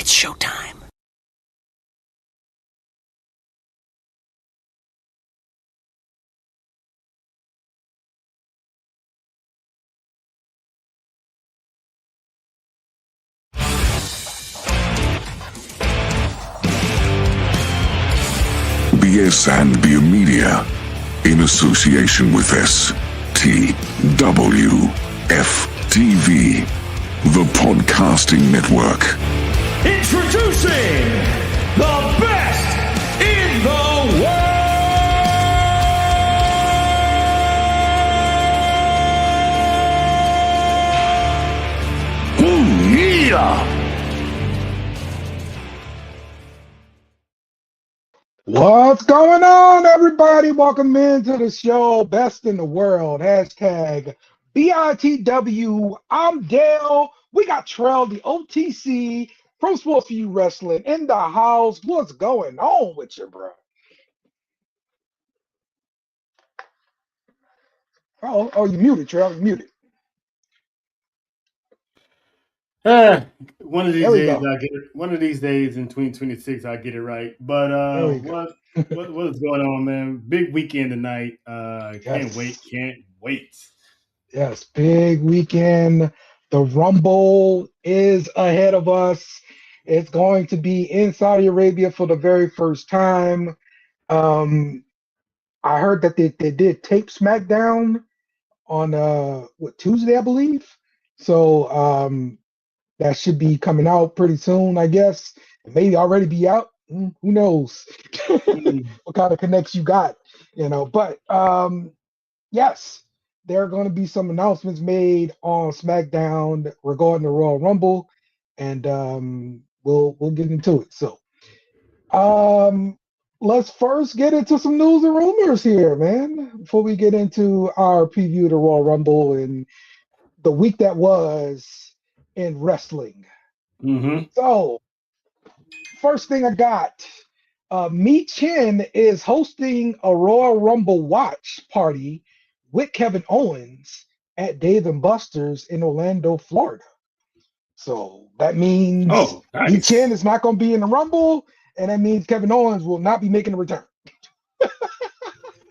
It's showtime. BS and Beer Media, in association with STWF TV, the podcasting network. Introducing the best in the world! Ooh, yeah! What's going on, everybody? Welcome into the show, Best in the World. Hashtag BITW. I'm Dale. We got Trell, the OTC from Sports for You Wrestling in the house. What's going on with you, bro? Oh, you muted, Trell. You muted. One of these There we days go. I get it. One of these days in 2026 I get it right. But There we go. what's going on, man? Big weekend tonight. Can't Yes. wait. Yes, big weekend. The Rumble is ahead of us. It's going to be in Saudi Arabia for the very first time. I heard that they did tape SmackDown on Tuesday, I believe. So that should be coming out pretty soon, I guess. It may already be out. Who knows what kind of connects you got, But yes, there are going to be some announcements made on SmackDown regarding the Royal Rumble, and we'll get into it. So let's first get into some news and rumors here, man, before we get into our preview of the Royal Rumble and the week that was in wrestling. Mm-hmm. So, first thing I got, Mi Chen is hosting a Royal Rumble watch party with Kevin Owens at Dave and Buster's in Orlando, Florida. So that means Oh, Mi nice. Chen is not going to be in the Rumble, and that means Kevin Owens will not be making a return.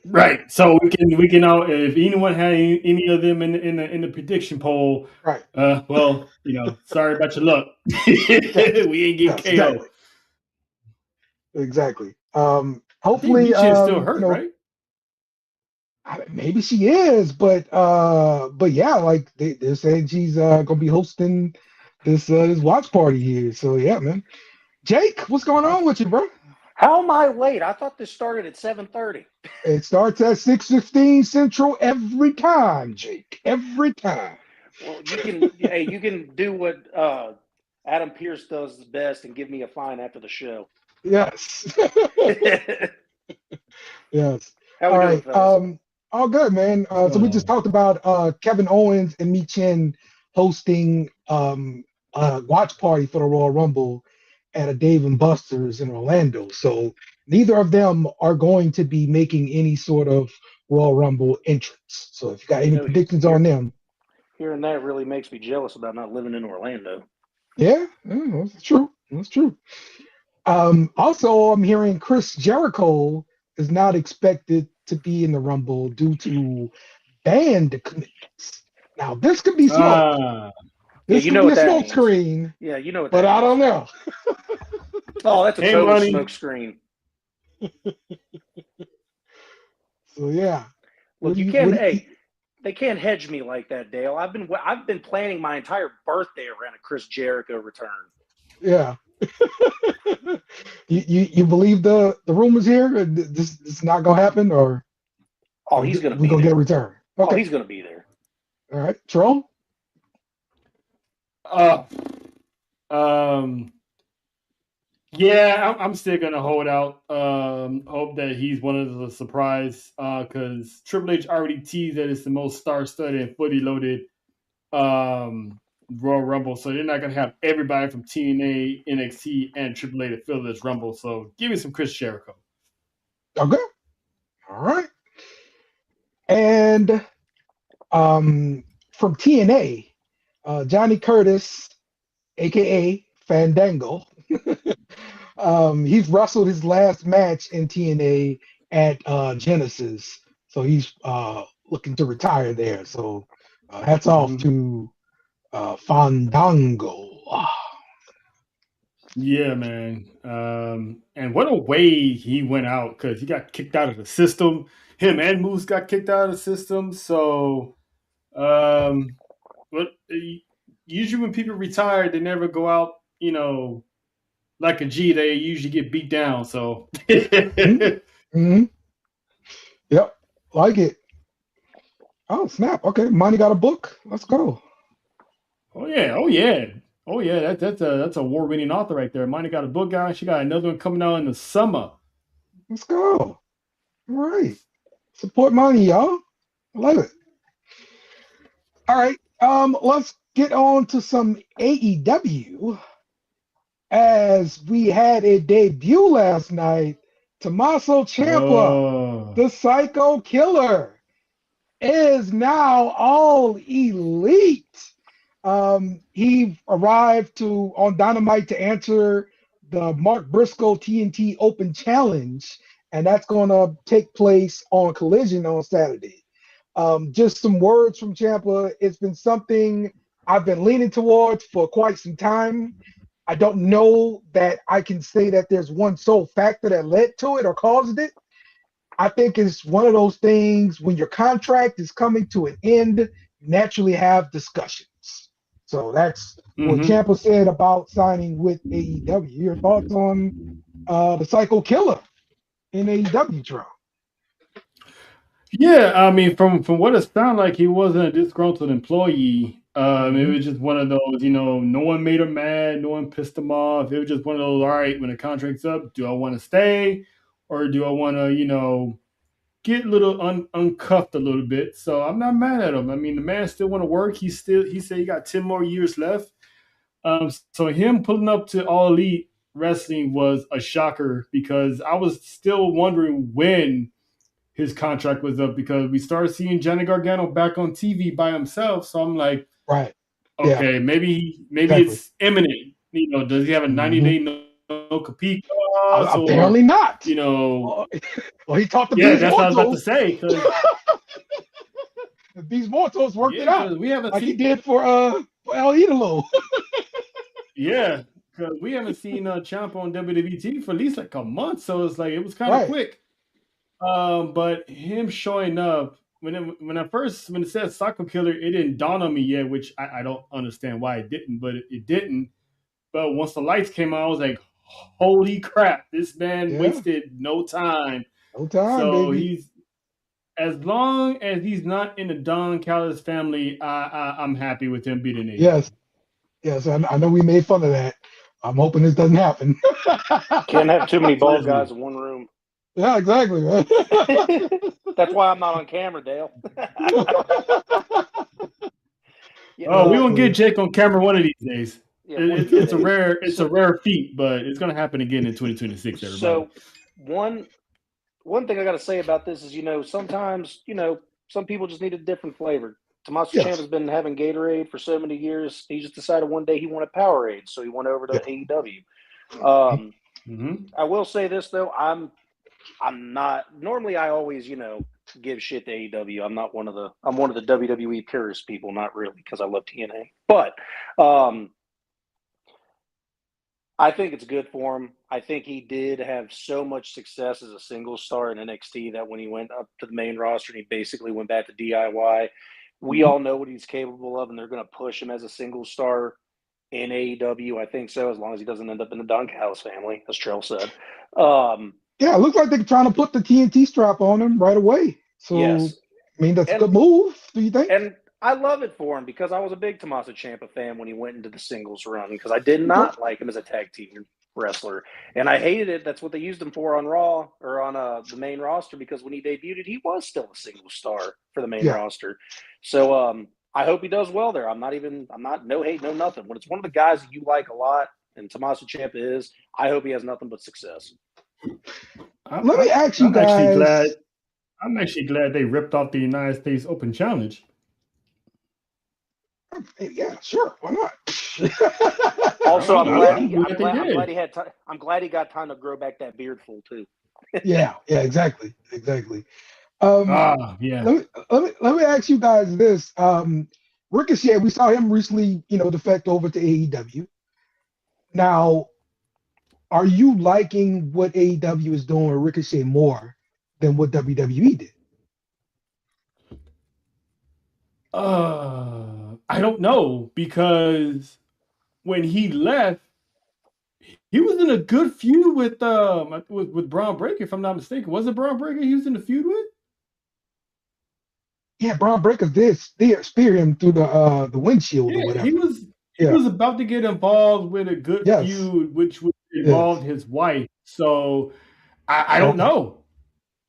Right. So we can all, if anyone had any of them in the prediction poll, Right. well, sorry about your luck. We ain't getting KO. Exactly. I Hopefully, think Michi's still hurt, right? Maybe she is, but yeah, like they're saying she's gonna be hosting this watch party here. So yeah, man. Jake, what's going on with you, bro? How am I late? I thought this started at 7:30. It starts at 6:15 Central every time, Jake. Every time. Well, you can do what Adam Pierce does best and give me a fine after the show. Yes. Yes. How All we right. doing, fellas? All good, man. So we just talked about Kevin Owens and Mi Chen hosting a watch party for the Royal Rumble at a Dave and Buster's in Orlando. So neither of them are going to be making any sort of Royal Rumble entrance. So if you got any predictions on them. Hearing that really makes me jealous about not living in Orlando. Yeah, that's true. That's true. Also, I'm hearing Chris Jericho is not expected to be in the Rumble due to band commitments. Now, this could be smoke. This could be a smoke screen. Yeah, you know what but that I means. don't know. Oh, that's a total smoke screen. So yeah. Look, they can't hedge me like that, Dale. I've been planning my entire birthday around a Chris Jericho return. Yeah. you believe the rumors here? This is not gonna happen, or he's gonna we gonna get a return? Okay. Oh, he's gonna be there. All right, Tron. Yeah, I'm still gonna hold out. Hope that he's one of the surprise. Because Triple H already teased that it's the most star-studded and fully loaded Royal Rumble, so they're not gonna have everybody from TNA, NXT, and Triple A to fill this Rumble. So give me some Chris Jericho. Okay. All right. And from TNA, Johnny Curtis, aka Fandango, He's wrestled his last match in TNA at Genesis, so he's looking to retire there. So hats off to Fandango. Yeah, man. And what a way he went out because he got kicked out of the system. Him and Moose got kicked out of the system. So, what usually when people retire, they never go out, like a G. They usually get beat down. So, Mm-hmm. Yep, like it. Oh snap! Okay, Monty got a book. Let's go. oh yeah. That's a award-winning author right there. Mine got a book out. She got another one coming out in the summer. Let's go. All right, support Monty, y'all. I love it. All right, let's get on to some AEW. As we had a debut last night, Tommaso Ciampa, the Psycho Killer, is now all elite. He arrived on Dynamite to answer the Mark Briscoe TNT Open Challenge, and that's going to take place on Collision on Saturday. Just some words from Ciampa. It's been something I've been leaning towards for quite some time. I don't know that I can say that there's one sole factor that led to it or caused it. I think it's one of those things when your contract is coming to an end, you naturally have discussions. So that's what Ciampa said about signing with AEW. Your thoughts on the Psycho Killer in AEW, Tron? Yeah, I mean, from what it sounded like, he wasn't a disgruntled employee. It was just one of those, no one made him mad, no one pissed him off. It was just one of those, all right, when the contract's up, do I want to stay or do I want to, get a little uncuffed a little bit? So I'm not mad at him. I mean, the man still want to work. He said he got 10 more years left. So him pulling up to All Elite Wrestling was a shocker because I was still wondering when his contract was up because we started seeing Johnny Gargano back on TV by himself. So I'm like, right, okay, maybe exactly. It's imminent. Does he have a 90-day no compete? Apparently not. Well, he talked to Beast that's Mortos. What I was about to say. Beast Mortos worked it out. We haven't he did for El Idolo. Yeah, because we haven't seen Ciampa on WWE for at least like a month, so it's like it was kind of quick. But him showing up when it said Psycho Killer, it didn't dawn on me yet, which I don't understand why it didn't, but it didn't. But once the lights came on, I was like, holy crap, this man wasted no time. No time, so baby. He's as long as he's not in the Don Callis family, I'm happy with him beating it. Yes, I know we made fun of that. I'm hoping this doesn't happen. Can't have too many bald guys in one room. Yeah, exactly, man. That's why I'm not on camera, Dale. We won't get Jake on camera one of these days. Yeah, it's a rare feat, but it's going to happen again in 2026. Everybody. So one thing I got to say about this is, sometimes some people just need a different flavor. Tommaso Ciampa's been having Gatorade for so many years. He just decided one day he wanted Powerade, so he went over to AEW. I will say this though, I'm not normally. I always give shit to AEW. I'm one of the WWE purist people, not really because I love TNA, but I think it's good for him. I think he did have so much success as a single star in NXT that when he went up to the main roster and he basically went back to DIY, we all know what he's capable of, and they're going to push him as a single star in AEW. I think so, as long as he doesn't end up in the Don Callis family, as Trell said. It looks like they're trying to put the TNT strap on him right away. So, yes. I mean, that's a good move, do you think? And I love it for him because I was a big Tommaso Ciampa fan when he went into the singles run because I did not like him as a tag team wrestler. And I hated it. That's what they used him for on Raw or on the main roster because when he debuted, he was still a single star for the main roster. So I hope he does well there. I'm not no hate, no nothing. When it's one of the guys that you like a lot, and Tommaso Ciampa is, I hope he has nothing but success. Let me ask you guys. I'm actually glad they ripped off the United States Open Challenge. Yeah, sure. Why not? Also, I'm glad he. glad I'm they glad. I'm did. glad he had time. I'm glad he got time to grow back that beard full too. Yeah, exactly. Um, Yeah. let me ask you guys this. Ricochet, we saw him recently, defect over to AEW. Now, are you liking what AEW is doing with Ricochet more than what WWE did? I don't know because when he left, he was in a good feud with Braun Breaker, if I'm not mistaken. Was it Braun Breaker he was in the feud with? Yeah, Braun Breaker did spear him through the windshield or Yeah, he whatever. was he Yeah. was about to get involved with a good Yes. feud, which would Yes. involve his wife. So I don't Okay. know.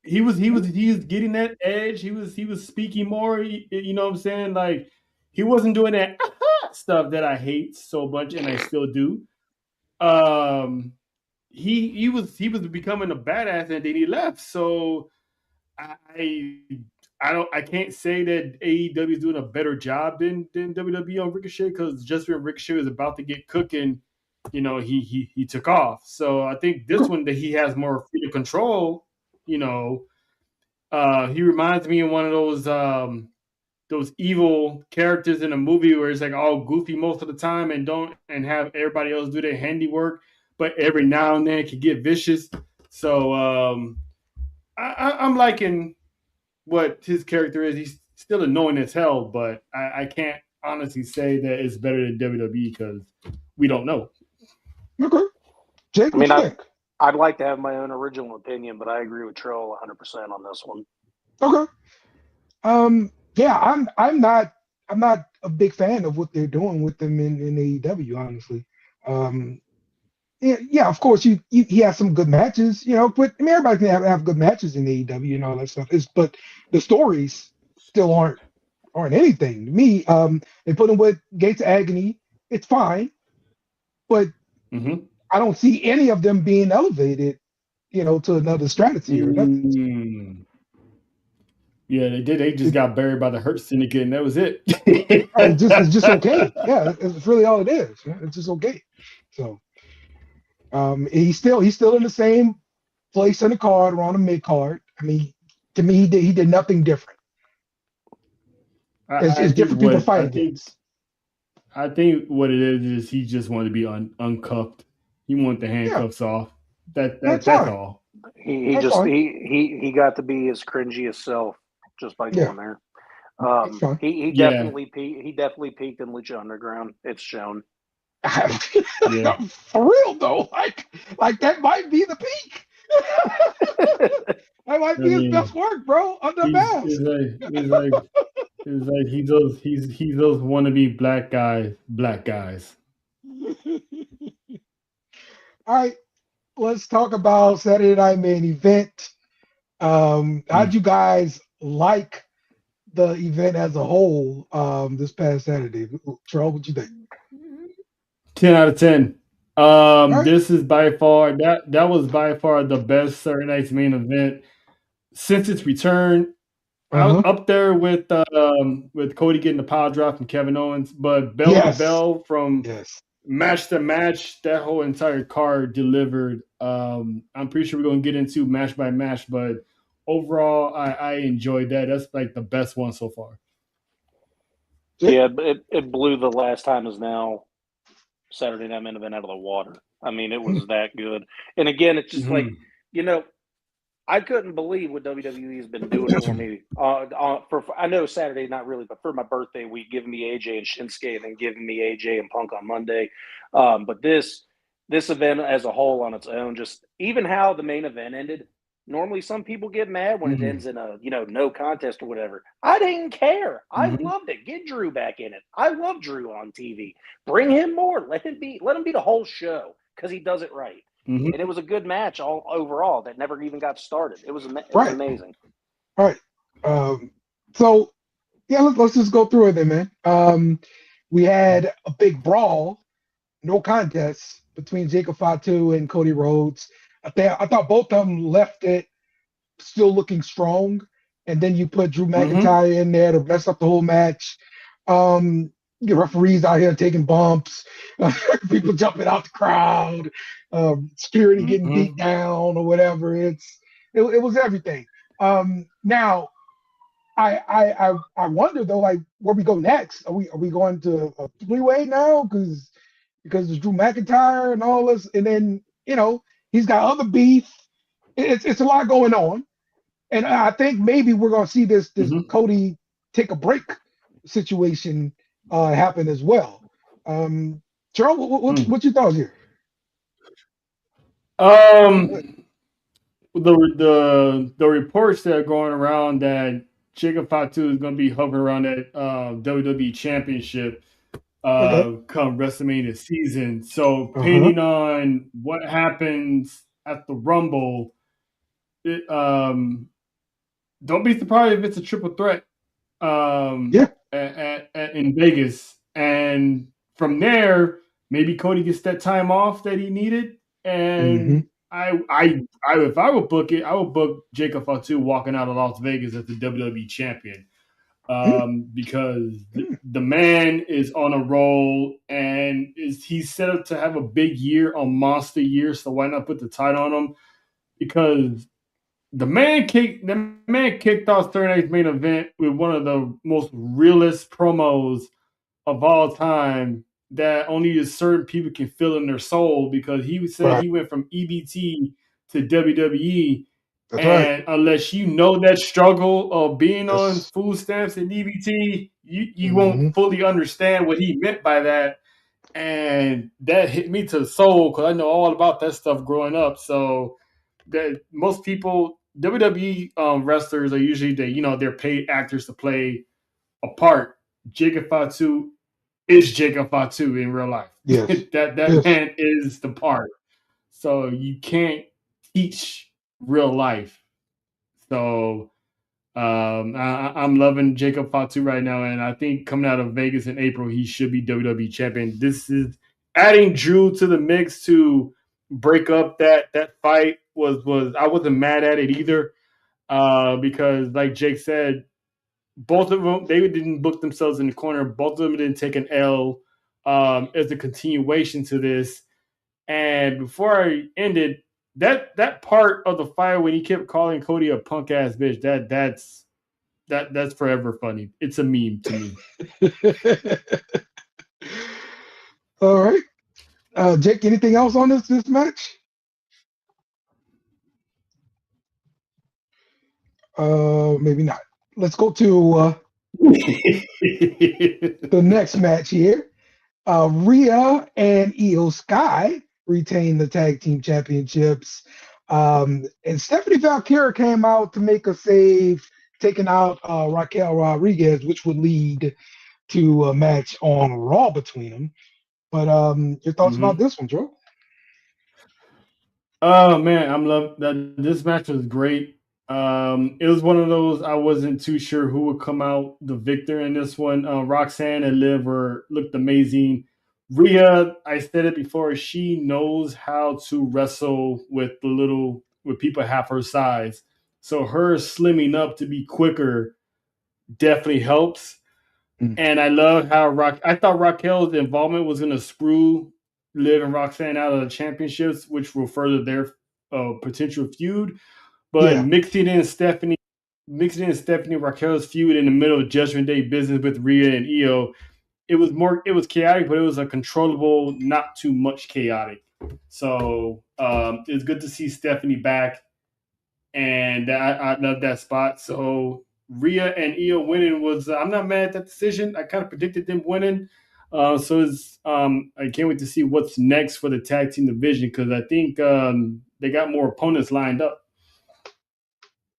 He's getting that edge. He was speaking more. You know what I'm saying? Like he wasn't doing that stuff that I hate so much, and I still do. He was becoming a badass, and then he left. So I I can't say that AEW is doing a better job than WWE on Ricochet because just when Ricochet was about to get cooking, he took off. So I think this one that he has more freedom control. He reminds me of one of those evil characters in a movie where it's like all goofy most of the time and have everybody else do their handiwork, but every now and then it can get vicious. So I'm liking what his character is. He's still annoying as hell, but I can't honestly say that it's better than WWE because we don't know. Okay. Jake, I mean, what you think? I'd like to have my own original opinion, but I agree with Troll 100% on this one. Okay. Yeah, I'm not a big fan of what they're doing with them in AEW, honestly. Yeah, of course he has some good matches, but I mean everybody can have good matches in AEW and all that stuff. But the stories still aren't anything to me. They put him with Gates of Agony, it's fine, but I don't see any of them being elevated, to another stratosphere or nothing. Yeah, they did. They just got buried by the Hurt Syndicate, and that was it. It's just okay. Yeah, it's really all it is. It's just okay. So, he's still in the same place in the card or on the mid card. I mean, to me, he did nothing different. It's different people to fight against. I think what it is he just wanted to be uncuffed. He wanted the handcuffs off. That's all. He got to be his cringiest self just by going there. He definitely peaked in Lucha Underground. It's shown. For real though, like that might be the peak. That might be his best work, bro. Under mask. It's like he's those wannabe black guys. All right, let's talk about Saturday Night Main Event. How'd you guys like the event as a whole this past Saturday? Charles, what you think? 10 out of 10. This is by far that was by far the best Saturday Night's Main Event since its return. I was up there with Cody getting the power drop from Kevin Owens, but bell to bell from match to match, that whole entire card delivered. I'm pretty sure we're gonna get into match by match, but overall, I enjoyed that. That's like the best one so far. Yeah, it blew the last time is now Saturday Night Main Event out of the water. I mean, it was that good. And again, it's just like, I couldn't believe what WWE has been doing for me. I know Saturday, not really, but for my birthday week, giving me AJ and Shinsuke, and then giving me AJ and Punk on Monday. But this event as a whole on its own, just even how the main event ended. Normally, some people get mad when it ends in a no contest or whatever. I didn't care. I loved it. Get Drew back in it. I love Drew on TV. Bring him more. Let him be the whole show because he does it right. And it was a good match all overall that never even got started. It was amazing. All right. So, yeah, let's just go through it then, man. We had a big brawl, no contest between Jacob Fatu and Cody Rhodes. I thought both of them left it still looking strong, and then you put Drew McIntyre in there to mess up the whole match. The referees out here taking bumps, people jumping out the crowd, security getting beat down or whatever. It was everything. Now I wonder though, like where we go next. Are we going to a three-way now? Because there's Drew McIntyre and all this, and then he's got other beef. It's a lot going on, and I think maybe we're gonna see this Cody take a break situation happen as well. Charles, what's your thoughts here? The reports that are going around that Jacob Fatu is going to be hovering around that WWE Championship come WrestleMania season. So, depending on what happens at the Rumble, don't be surprised if it's a triple threat in Vegas. And from there, maybe Cody gets that time off that he needed. And if I would book it, I would book Jacob Fatu walking out of Las Vegas as the WWE champion. Because the man is on a roll and he's set up to have a big year, a monster year. So why not put the title on him? Because the man kicked off Thursday night's main event with one of the most realest promos of all time that only certain people can feel in their soul, because he said he went from EBT to WWE. Unless you know that struggle of being on food stamps and EBT, you won't fully understand what he meant by that. And that hit me to the soul because I know all about that stuff growing up. So that most people, WWE wrestlers are usually they're paid actors to play a part. Jacob Fatu is Jacob Fatu in real life. Yes. that man is the part. So you can't teach real life. So I'm loving Jacob Fatu right now, and I think coming out of Vegas in April, he should be WWE champion. This is adding Drew to the mix to break up that fight. I wasn't mad at it either, because like Jake said, both of them, they didn't book themselves in the corner. Both of them didn't take an L as a continuation to this. And before I ended, that part of the fight when he kept calling Cody a punk ass bitch, that's forever funny. It's a meme to me. All right, Jake. Anything else on this match? Maybe not. Let's go to the next match here. Rhea and Io Sky retain the tag team championships. And Stephanie Valkyria came out to make a save, taking out Raquel Rodriguez, which would lead to a match on Raw between them. But your thoughts about this one, Joe? Oh man, I'm love that. This match was great. It was one of those I wasn't too sure who would come out the victor in this one. Roxanne and Liv looked amazing. Rhea, I said it before, she knows how to wrestle with people half her size. So her slimming up to be quicker definitely helps. And I love how I thought Raquel's involvement was going to screw Liv and Roxanne out of the championships, which will further their potential feud. But mixing in Stephanie Raquel's feud in the middle of Judgment Day business with Rhea and Io, it was chaotic, but it was a controllable, not too much chaotic. So it's good to see Stephanie back, and I love that spot. So Rhea and Io winning was I'm not mad at that decision. I kind of predicted them winning. So it's I can't wait to see what's next for the tag team division, because I think they got more opponents lined up.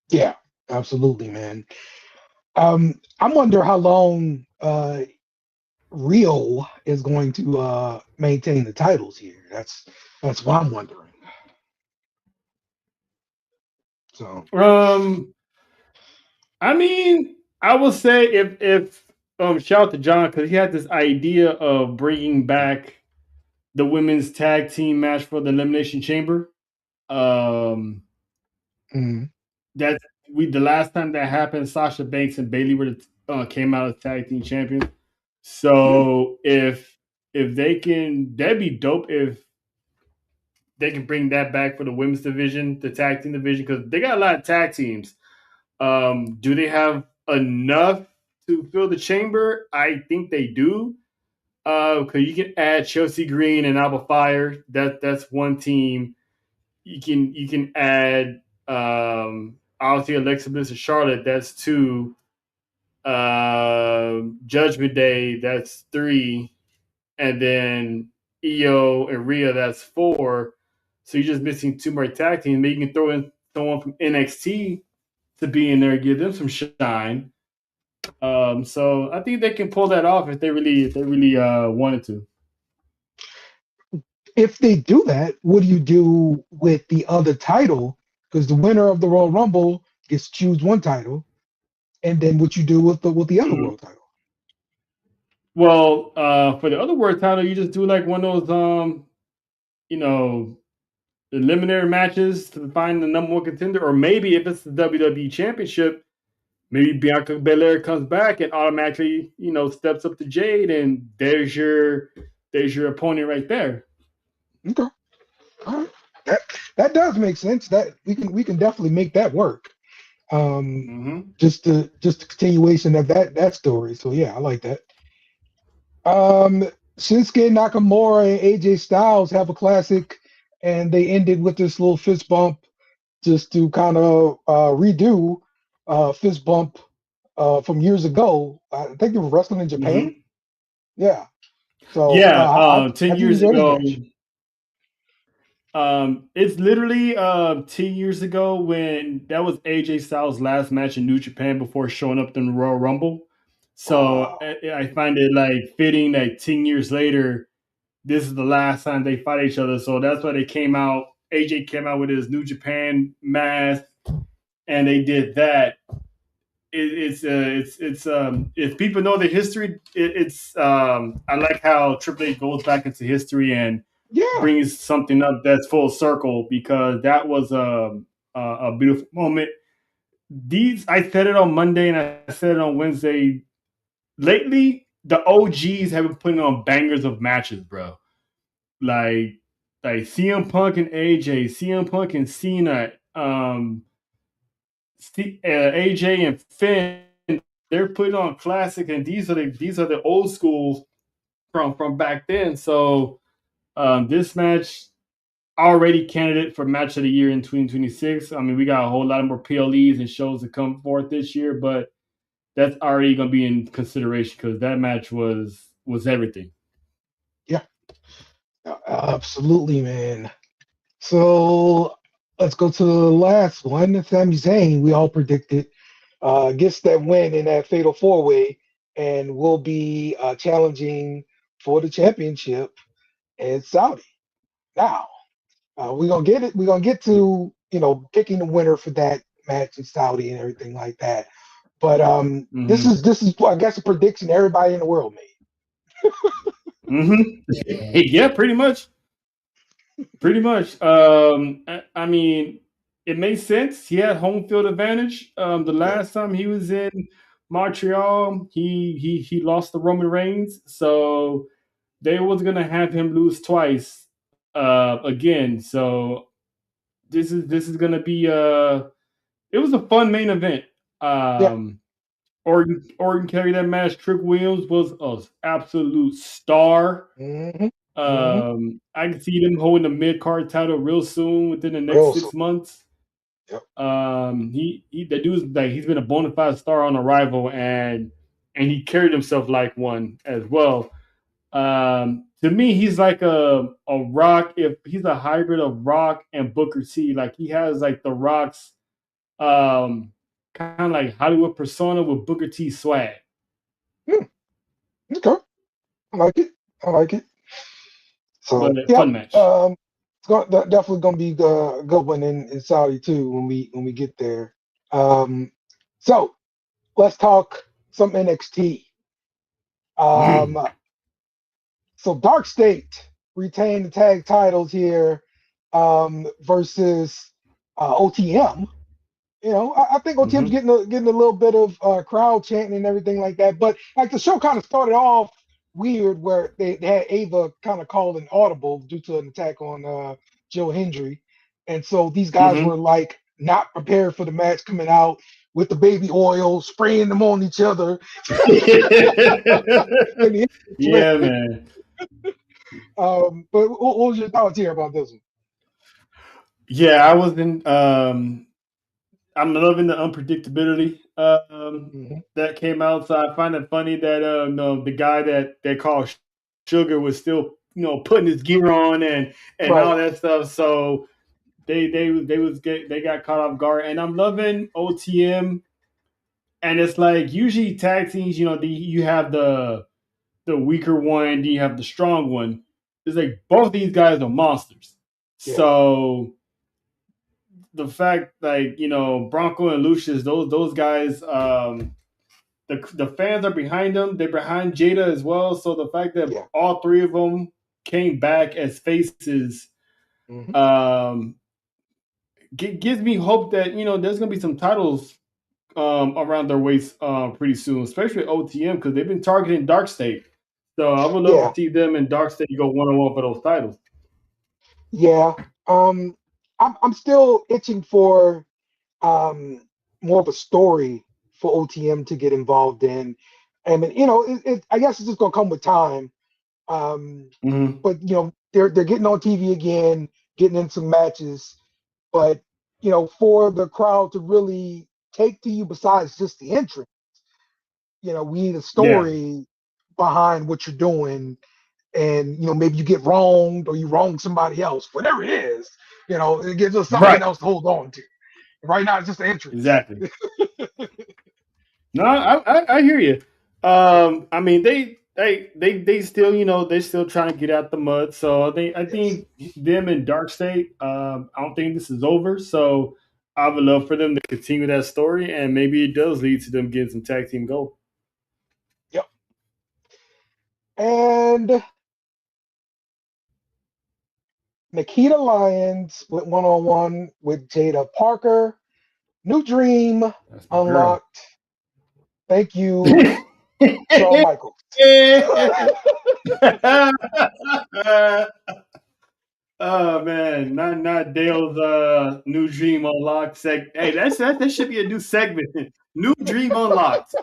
Yeah, absolutely, man. I wonder how long Rio is going to maintain the titles here. That's what I'm wondering. So, I mean, I will say if shout out to John, because he had this idea of bringing back the women's tag team match for the Elimination Chamber. The last time that happened, Sasha Banks and Bayley came out as tag team champions. So if they can, that'd be dope if they can bring that back for the women's division, the tag team division, because they got a lot of tag teams. Do they have enough to fill the chamber? I think they do. Because you can add Chelsea Green and Alba Fire. That's one team. You can add obviously Alexa Bliss and Charlotte. That's two. Judgment Day. That's three, and then Io and Rhea. That's four. So you're just missing two more tag teams. Maybe you can throw in someone from NXT to be in there, give them some shine. So I think they can pull that off if they really wanted to. If they do that, what do you do with the other title? Because the winner of the Royal Rumble gets to choose one title, and then what you do with the other world title? Well, for the other world title, you just do like one of those, eliminatory matches to find the number one contender, or maybe if it's the WWE Championship, maybe Bianca Belair comes back and automatically, steps up to Jade, and there's your opponent right there. Okay, all right. That does make sense. That we can definitely make that work. Just the continuation of that story. So yeah, I like that. Shinsuke Nakamura and AJ Styles have a classic, and they ended with this little fist bump, just to kind of redo fist bump from years ago. I think they were wrestling in Japan. Yeah. So 10 years ago. It's literally 10 years ago when that was AJ Styles' last match in New Japan before showing up in the Royal Rumble. So I find it like fitting that 10 years later, this is the last time they fight each other. So that's why they came out. AJ came out with his New Japan mask, and they did that. It's if people know the history, I like how Triple H goes back into history and brings something up that's full circle, because that was a beautiful moment. I said it on Monday and I said it on Wednesday. Lately, the OGs have been putting on bangers of matches, bro. Like CM Punk and AJ, CM Punk and Cena, AJ and Finn. They're putting on classic, and these are the old schools from back then. So this match already candidate for match of the year in 2026. I mean, we got a whole lot more PLEs and shows to come forth this year, but that's already going to be in consideration because that match was everything. Yeah, absolutely, man. So let's go to the last one. Sami Zayn, we all predicted, gets that win in that Fatal 4-Way and will be challenging for the championship in Saudi. Now, we're gonna get it. We're gonna get to picking the winner for that match in Saudi and everything like that. But this is I guess a prediction everybody in the world made. Yeah, pretty much. I mean, it makes sense. He had home field advantage. The last time he was in Montreal, he lost to Roman Reigns, so they was gonna have him lose twice again. So this is gonna be it was a fun main event. Orton carried that match. Trick Williams was an absolute star. I can see them holding the mid-card title real soon within the next 6 months. Yep. That dude's like, he's been a bona fide star on Arrival, and he carried himself like one as well. To me, he's like a Rock. If he's a hybrid of Rock and Booker T, like he has like the Rock's kind of like Hollywood persona with Booker T swag. Okay, I like it. So fun match. It's definitely gonna be a good one in Saudi too when we get there. So let's talk some NXT. So Dark State retained the tag titles here versus OTM I think OTM's getting a little bit of crowd chanting and everything like that. But like the show kind of started off weird, where they had Ava kind of called an audible due to an attack on Joe Hendry, and so these guys were like not prepared for the match coming out with the baby oil, spraying them on each other. Yeah, man. But what was your thoughts here about this one? Yeah, I was in. I'm loving the unpredictability that came out. So I find it funny that the guy that they call Sugar was still putting his gear on and all that stuff. So they got caught off guard, and I'm loving OTM. And it's like usually tag teams, you have the weaker one, then you have the strong one. It's like both these guys are monsters. Yeah. So the fact, like, Bronco and Lucius, those guys, the fans are behind them. They're behind Jada as well. So the fact that all three of them came back as faces gives me hope that there's gonna be some titles around their waist pretty soon, especially OTM, because they've been targeting Dark State. So I would love to see them and Dark State go 1-on-1 for those titles. Yeah. I'm still itching for more of a story for OTM to get involved in. And I guess it's just gonna come with time. But they're getting on TV again, getting in some matches. But for the crowd to really take to you besides just the entrance, we need a story behind what you're doing. And maybe you get wronged or you wrong somebody else, whatever it is, it gives us something else to hold on to. Right now, it's just the entrance. Exactly. No, I hear you. I mean, they still, they're still trying to get out the mud. So I think them and Dark State, I don't think this is over. So I would love for them to continue that story, and maybe it does lead to them getting some tag team gold. Yep. And Nikita Lyons went 1-on-1 with Jada Parker. New dream unlocked. Thank you, Shawn Michaels. Oh man, not Dale's new dream unlocked Hey, that should be a new segment. New dream unlocked.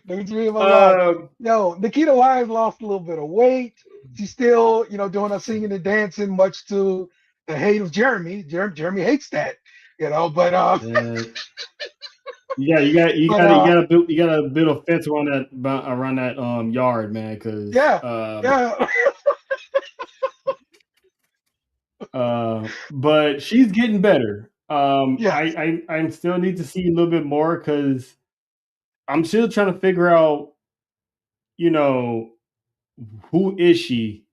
New dream unlocked. Nikita Lyons lost a little bit of weight. She's still, doing her singing and dancing, much to the hate of Jeremy. Jeremy hates that, but you gotta build a fence around that yard, man. Because but she's getting better. I still need to see a little bit more because I'm still trying to figure out, who is she?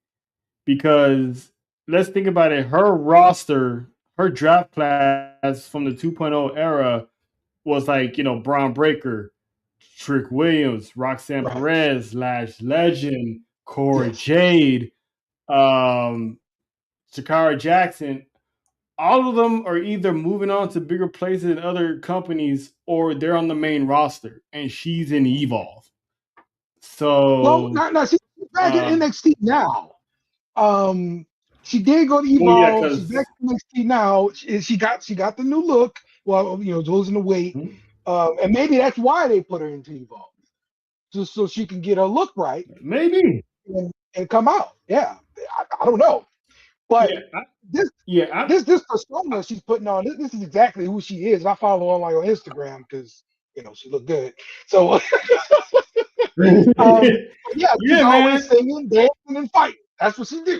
Because let's think about it. Her roster, her draft class from the 2.0 era was like, Braun Breaker, Trick Williams, Roxanne Perez, Lash Legend, Cora Jade, Shakira Jackson. All of them are either moving on to bigger places in other companies or they're on the main roster, and she's in Evolve. So she's back in NXT now. She did go to Evolve. She's back in NXT now. She got the new look. Well, losing the weight, and maybe that's why they put her into Evolve, just so she can get her look right. Maybe and come out. Yeah, I don't know, but this persona she's putting on. This is exactly who she is. I follow her on Instagram because she looked good. So she's always singing, dancing, and fighting. That's what she do.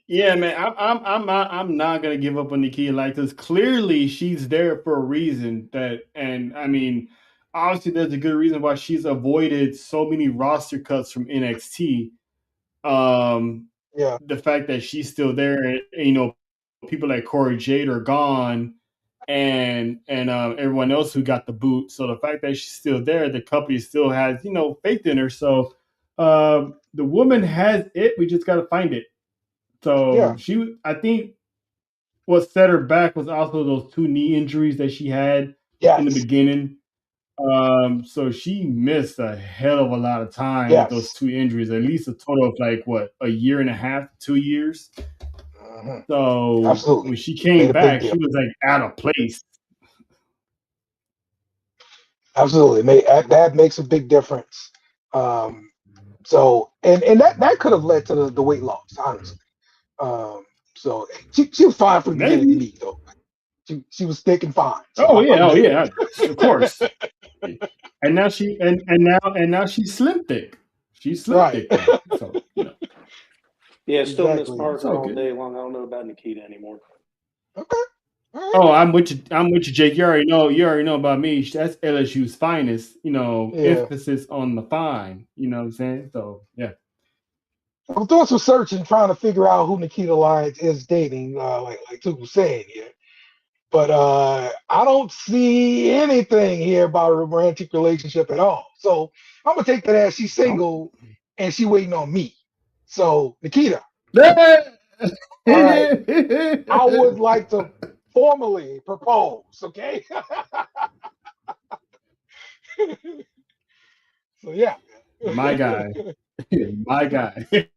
Yeah, man, I'm not gonna give up on Nikita like this. Clearly, she's there for a reason. And I mean, obviously, there's a good reason why she's avoided so many roster cuts from NXT. The fact that she's still there, and people like Cora Jade are gone, and everyone else who got the boot. So the fact that she's still there, the company still has faith in her. So the woman has it. We just got to find it. So I think what set her back was also those 2 knee injuries that she had in the Yes, beginning. So she missed a hell of a lot of time with those yes, 2 injuries, at least a total of like what, a year and a half, 2 years. mhm, So absolutely. when she Made came a big back, she deal. was like out of place. Absolutely, that makes a big difference. Um, so and that could have led to the weight loss, honestly. Um, so she was fine from the beginning to Maybe. me though. She was thick and fine. So I'm Oh good. yeah, of course. And now now she's slim thick. She's slim Right. thick now. So Yeah, still miss Exactly. it's Parker all all good. day long. I don't know about Nikita anymore. Okay. All right. Oh, I'm with you. I'm with you, Jake. You already know about me. That's LSU's finest. Yeah. Emphasis on the fine. You know what I'm saying? So yeah. I'm doing some searching, trying to figure out who Nikita Lyons is dating, like Tuka was saying here. But I don't see anything here about a romantic relationship at all. So I'm gonna take that as she's single and she waiting on me. So Nikita, all right, I would like to formally propose. Okay. So yeah. My guy. My guy. Gotta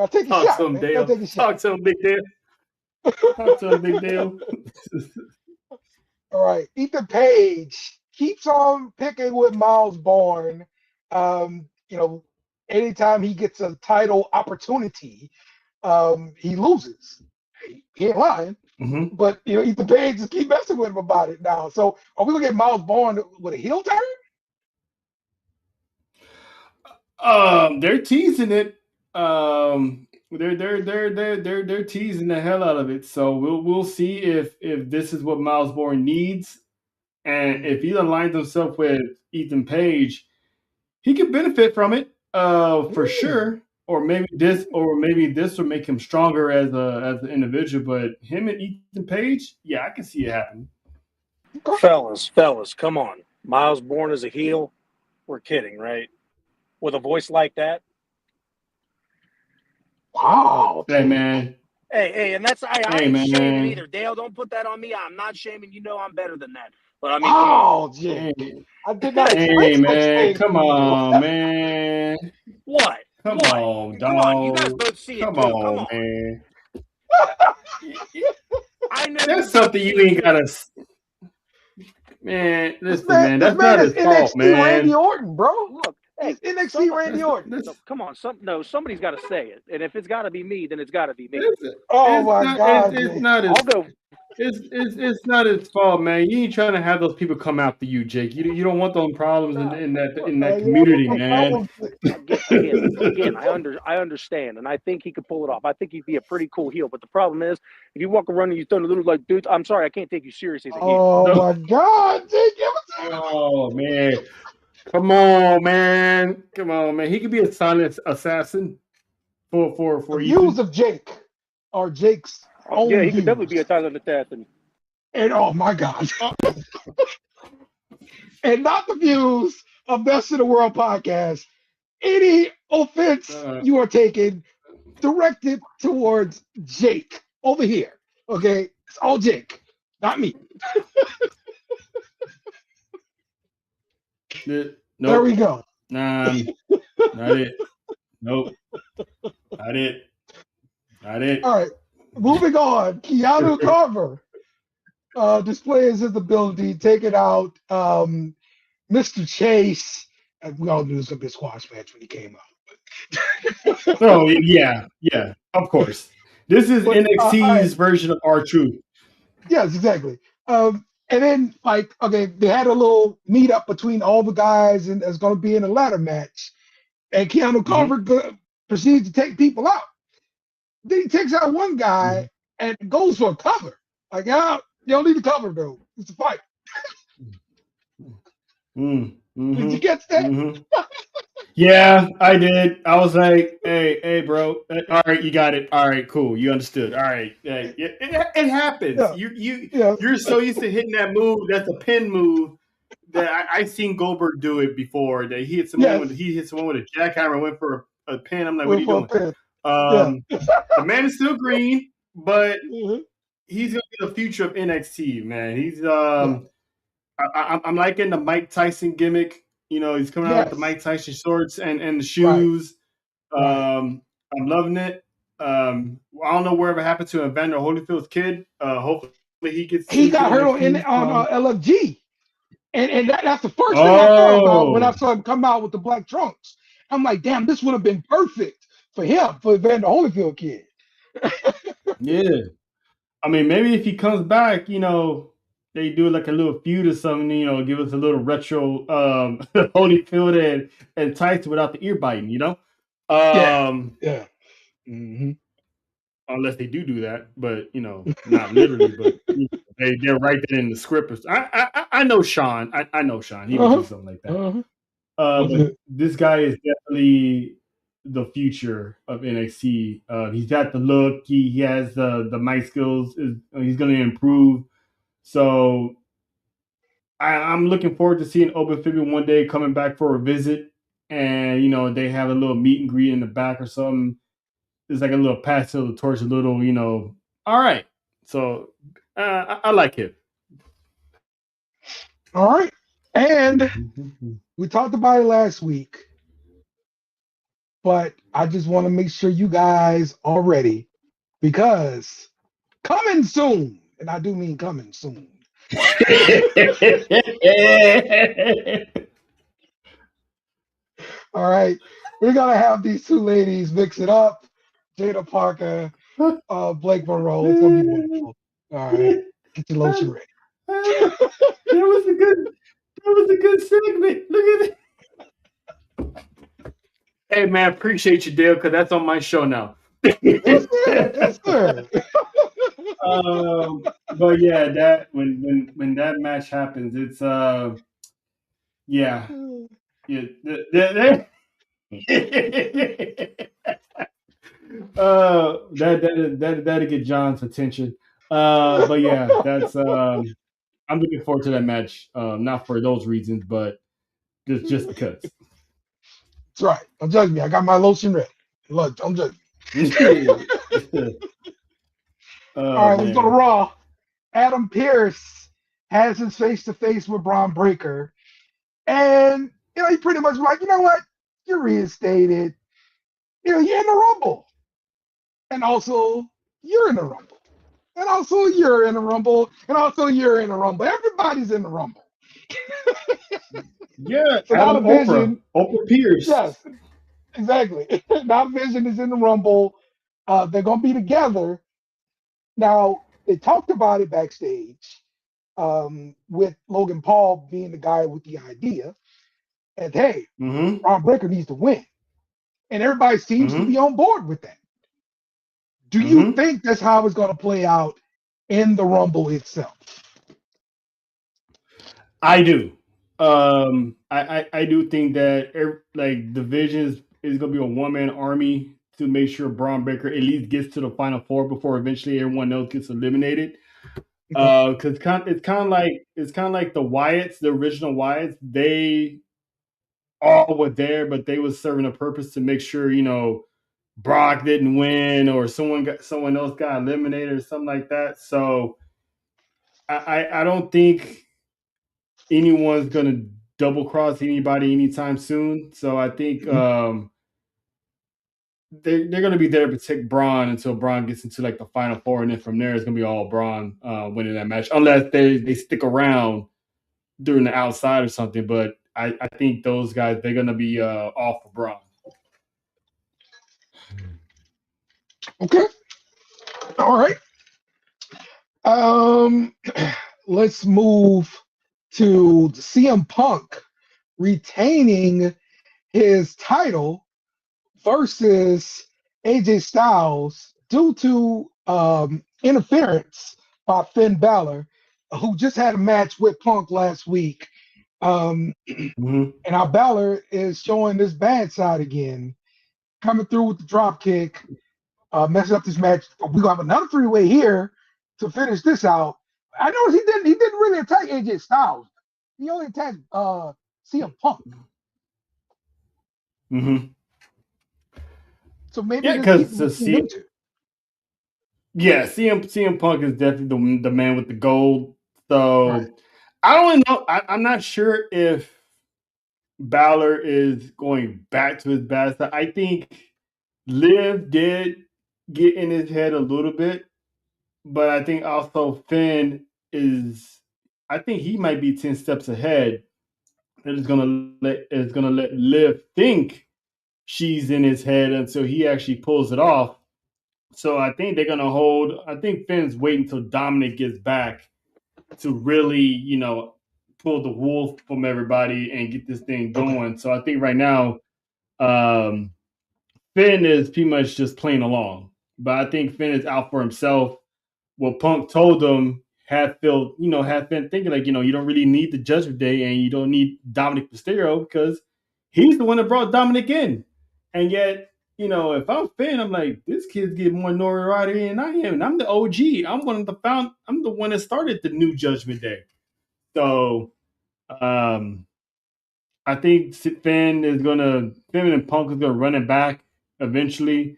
take a Talk to shot, him, man. Gotta Dale. take a shot. Talk to him, Big Dale. Talk to him, Big Dale. All right. Ethan Page keeps on picking with Miles Bourne. You know, anytime he gets a title opportunity, he loses. He ain't lying. Mhm. But Ethan Page just keep messing with him about it now. So are we gonna get Miles Bourne with a heel turn? They're teasing it. They're teasing the hell out of it. So we'll see if this is what Miles Bourne needs, and if he aligns himself with Ethan Page, he could benefit from it. For sure. Or maybe this will make him stronger as an individual. But him and Ethan Page, yeah, I can see it happening. Fellas, come on. Miles Bourne is a heel. We're kidding, right? With a voice like that. Wow. Hey man, Hey, and that's I hey ain't shaming man, either. Dale, don't put that on me. I'm not shaming. You know I'm better than that. But I mean, come on. Wow, Jake. hey, I did not hey expect such man, things come from you. on, man, What? come What? on, Come on. You guys dog, both see it come too. Come on, on. man. I know you That's both something see you it ain't too. gotta. Man, This listen, man, man that's not is his fault, NXT Randy man. Orton, bro. Look, hey, He's NXT Randy Orton. That's, no, come on. Somebody's got to say it. And if it's got to be me, then it's got to be me. Oh it's my not. God, It's Jake. not his. I'll go. It's not his fault, man. You ain't trying to have those people come after you, Jake. You don't want those problems in that community, man. Again, I understand, and I think he could pull it off. I think he'd be a pretty cool heel. But the problem is, if you walk around and you throw a little like, dude, I'm sorry, I can't take you seriously as a heel. Oh my God, Jake. Oh man, come on, man. He could be a silent assassin for The Ethan. views of Jake are Jake's own Yeah, he views. could definitely be a silent assassin. And oh my God. And not the views of Best in the World podcast. Any offense you are taking directed towards Jake over here. Okay? It's all Jake, not me. Nope. There we go. Nah, not it. Nope. Not it. Not it. All right. Moving on. Keanu Carver displays his ability, taking out Mr. Chase. We all knew it was going to be a squash match when he came out. Oh, yeah. Of course. This is NXT's version of R-Truth. Yes, exactly. And then, they had a little meetup between all the guys, and it's going to be in a ladder match. And Keanu Carver proceeds to take people out. Then he takes out one guy and goes for a cover. Like, you don't need a cover, though. It's a fight. Did you catch that? Yeah, I did. I was like, hey, bro. All right, you got it. All right, cool. You understood. All right. It happens. Yeah. You're so used to hitting that move. That's a pin move that I've seen Goldberg do it before. That he hit someone with a jackhammer, went for a pin. I'm like, what are you doing? The The man is still green, but Mhm. he's gonna be the future of NXT, man. He's Yeah. I'm liking the Mike Tyson gimmick. You know, he's coming out with the Yes. Mike Tyson shorts and the Right. shoes. Right. I'm loving it. I don't know whatever happened to Evander Holyfield's kid. Hopefully he gets He he's got getting hurt infused on from. LFG, and that's the first thing I thought about when I Oh, saw him come out with the black trunks. I'm like, damn, this would have been perfect for him, for Evander Holyfield kid. yeah. I mean, maybe if he comes back, you know, they do like a little feud or something, you know, give us a little retro Holyfield and Tyson without the ear biting, you know? Yeah. Um, Yeah. Hmm. unless they do that, but you know, not literally, but they're right there in the script. I know Sean. I know Sean. He would do Uh-huh. something like that. Uh-huh. But this guy is definitely the future of NXT. He's got the look. He has the mic skills. He's going to improve. So I'm looking forward to seeing Oba Fibby one day coming back for a visit, and you know they have a little meet and greet in the back or something. It's like a little pass to the torch, a little, you know. All right, so I like him. All right. And we talked about it last week, but I just want to make sure you guys are ready because coming soon, and I do mean coming soon. All right. We're going to have these two ladies mix it up. Jada Parker, Blake Monroe. It's going to be wonderful. All right. Get your lotion ready. That was a good segment. Look at it. Hey man, appreciate you, Dale, because that's on my show now. Yes, sir. Yes, sir. But yeah, that when that match happens, it's yeah. Yeah. That'll get John's attention. But yeah, that's I'm looking forward to that match. Not for those reasons, but just because. That's right. Don't judge me. I got my lotion ready. Look, don't judge me. All Oh right, let's go to man. Raw. Adam Pearce has his face to face with Braun Breaker. And, he pretty much like, you know what? You're reinstated. You're in the Rumble. And also, you're in the Rumble. And also, you're in the Rumble. And also, you're in the Rumble. Everybody's in the Rumble. Yeah, So now the Adam Vision, Oprah Pierce. yes, exactly. Now the Vision is in the Rumble. They're going to be together. Now, they talked about it backstage with Logan Paul being the guy with the idea. And hey, Mm-hmm. Braun Breaker needs to win. And everybody seems to Mm-hmm. be on board with that. Do you Mm-hmm. think that's how it's going to play out in the Rumble itself? I do. I do think that like the Vision is gonna be a one-man army to make sure Braun Breaker at least gets to the final four before eventually everyone else gets eliminated. Okay. Because it's kind of like the Wyatts, the original Wyatts. They all were there, but they was serving a purpose to make sure Brock didn't win or someone else got eliminated or something like that. So I don't think anyone's gonna double cross anybody anytime soon. So I think they're gonna be there to protect Braun until Braun gets into like the final four, and then from there it's gonna be all Braun winning that match, unless they stick around during the outside or something. But I think those guys they're gonna be off for Braun. Okay. All right. Let's move to CM Punk retaining his title versus AJ Styles due to interference by Finn Balor, who just had a match with Punk last week. Mm-hmm. And now Balor is showing this bad side again, coming through with the drop kick, messing up this match. We're gonna have another three-way here to finish this out. I noticed he didn't really attack AJ Styles. He only attacked CM Punk. Mm-hmm. So maybe Yeah, just keep because it between them two. Yeah, CM Punk is definitely the man with the gold. So Right. I don't know. I'm not sure if Balor is going back to his bad side. I think Liv did get in his head a little bit, but I think also Finn is. I think he might be 10 steps ahead. And is gonna let Liv think she's in his head until he actually pulls it off. So I think they're gonna hold. I think Finn's waiting until Dominic gets back to really, pull the wolf from everybody and get this thing Okay. going. So I think right now, um, Finn is pretty much just playing along. But I think Finn is out for himself. What Punk told him had Finn thinking like, you don't really need the Judgment Day and you don't need Dominic Mysterio because he's the one that brought Dominic in. And yet, if I'm Finn, I'm like, this kid's getting more notoriety than I am. And I'm the OG. I'm the one that started the new Judgment Day. So I think Finn and Punk is gonna run it back eventually,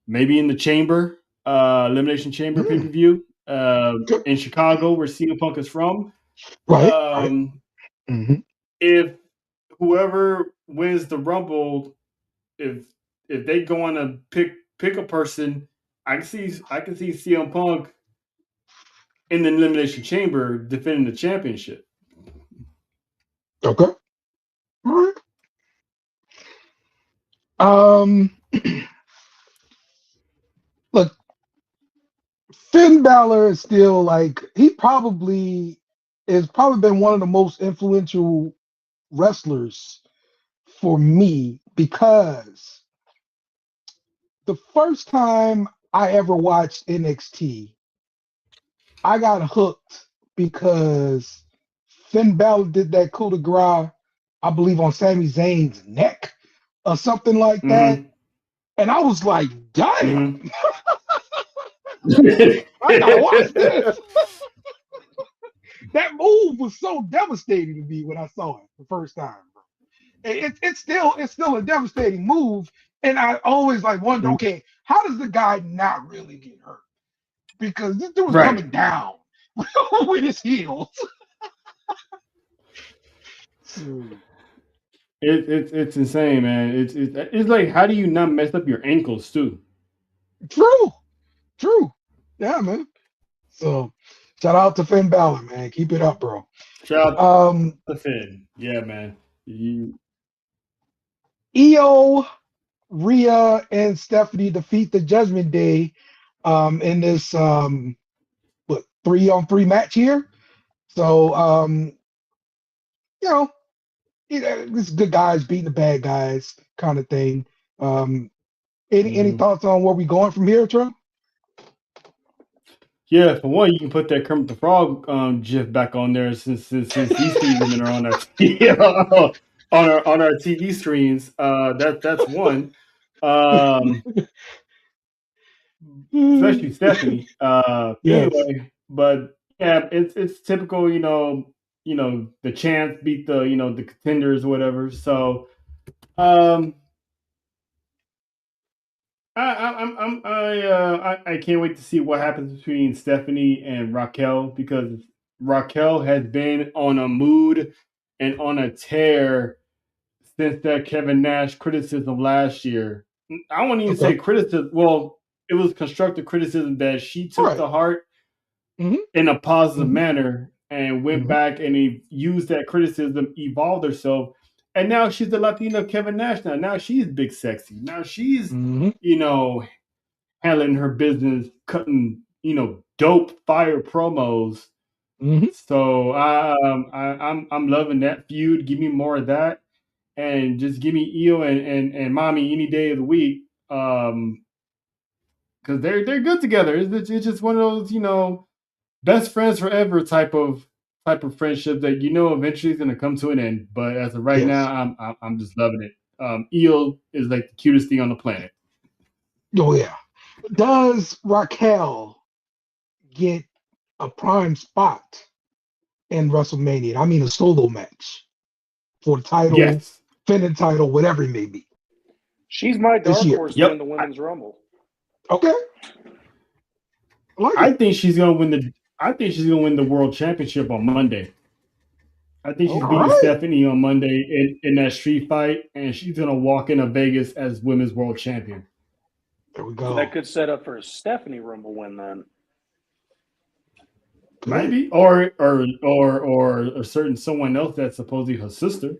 maybe in the chamber, Elimination Chamber pay-per-view in Chicago, where CM Punk is from. Right. Mm-hmm. If whoever wins the Rumble, if they go on to pick a person, I can see CM Punk in the Elimination Chamber defending the championship. Okay. All right. Look, Finn Balor is still like he probably has been one of the most influential wrestlers for me because the first time I ever watched NXT, I got hooked because Finn Balor did that coup de grace, I believe, on Sami Zayn's neck or something like that. And I was like, damn, I gotta watch this. That move was so devastating to me when I saw it the first time, bro. It's still a devastating move. And I always like wonder, okay, how does the guy not really get hurt? Because this dude was coming down with his heels. It's insane, man. It's like, how do you not mess up your ankles too? True. Yeah, man. So shout out to Finn Balor, man. Keep it up, bro. Shout out to Finn. Yeah, man. Io, Rhea, and Stephanie defeat the Judgment Day in this 3-on-3 match here. So this good guys beating the bad guys kind of thing. Any thoughts on where we going from here, Trump? Yeah, for one, you can put that Kermit the Frog GIF back on there since these seasons are on our TV screens. That's one. Especially Stephanie. Anyway, but yeah, it's typical. The champs beat the contenders or whatever. So, I can't wait to see what happens between Stephanie and Raquel because Raquel has been on a mood and on a tear since that Kevin Nash criticism last year. I won't even say criticism. Well, it was constructive criticism that she took to heart in a positive manner and went back and used that criticism, evolved herself. And now she's the Latina Kevin Nash. Now she's big sexy. Now she's, handling her business, cutting, dope fire promos. So I'm loving that feud. Give me more of that, and just give me Io and Mommy any day of the week. Because they're good together. It's just one of those best friends forever type of friendship that eventually is going to come to an end. But as of right now, I'm just loving it. Io is like the cutest thing on the planet. Oh yeah. Does Raquel get a prime spot in WrestleMania? I mean, a solo match for the title, defending title, whatever it may be. She's my dark horse to win the Women's Rumble. Okay. I think she's gonna win the. I think she's gonna win the world championship on Monday. I think she's All beating right. Stephanie on Monday in that street fight, and she's gonna walk into Vegas as women's world champion. There we So go. that could set up for a Stephanie Rumble win then. Maybe, or a certain someone else that's supposedly her sister.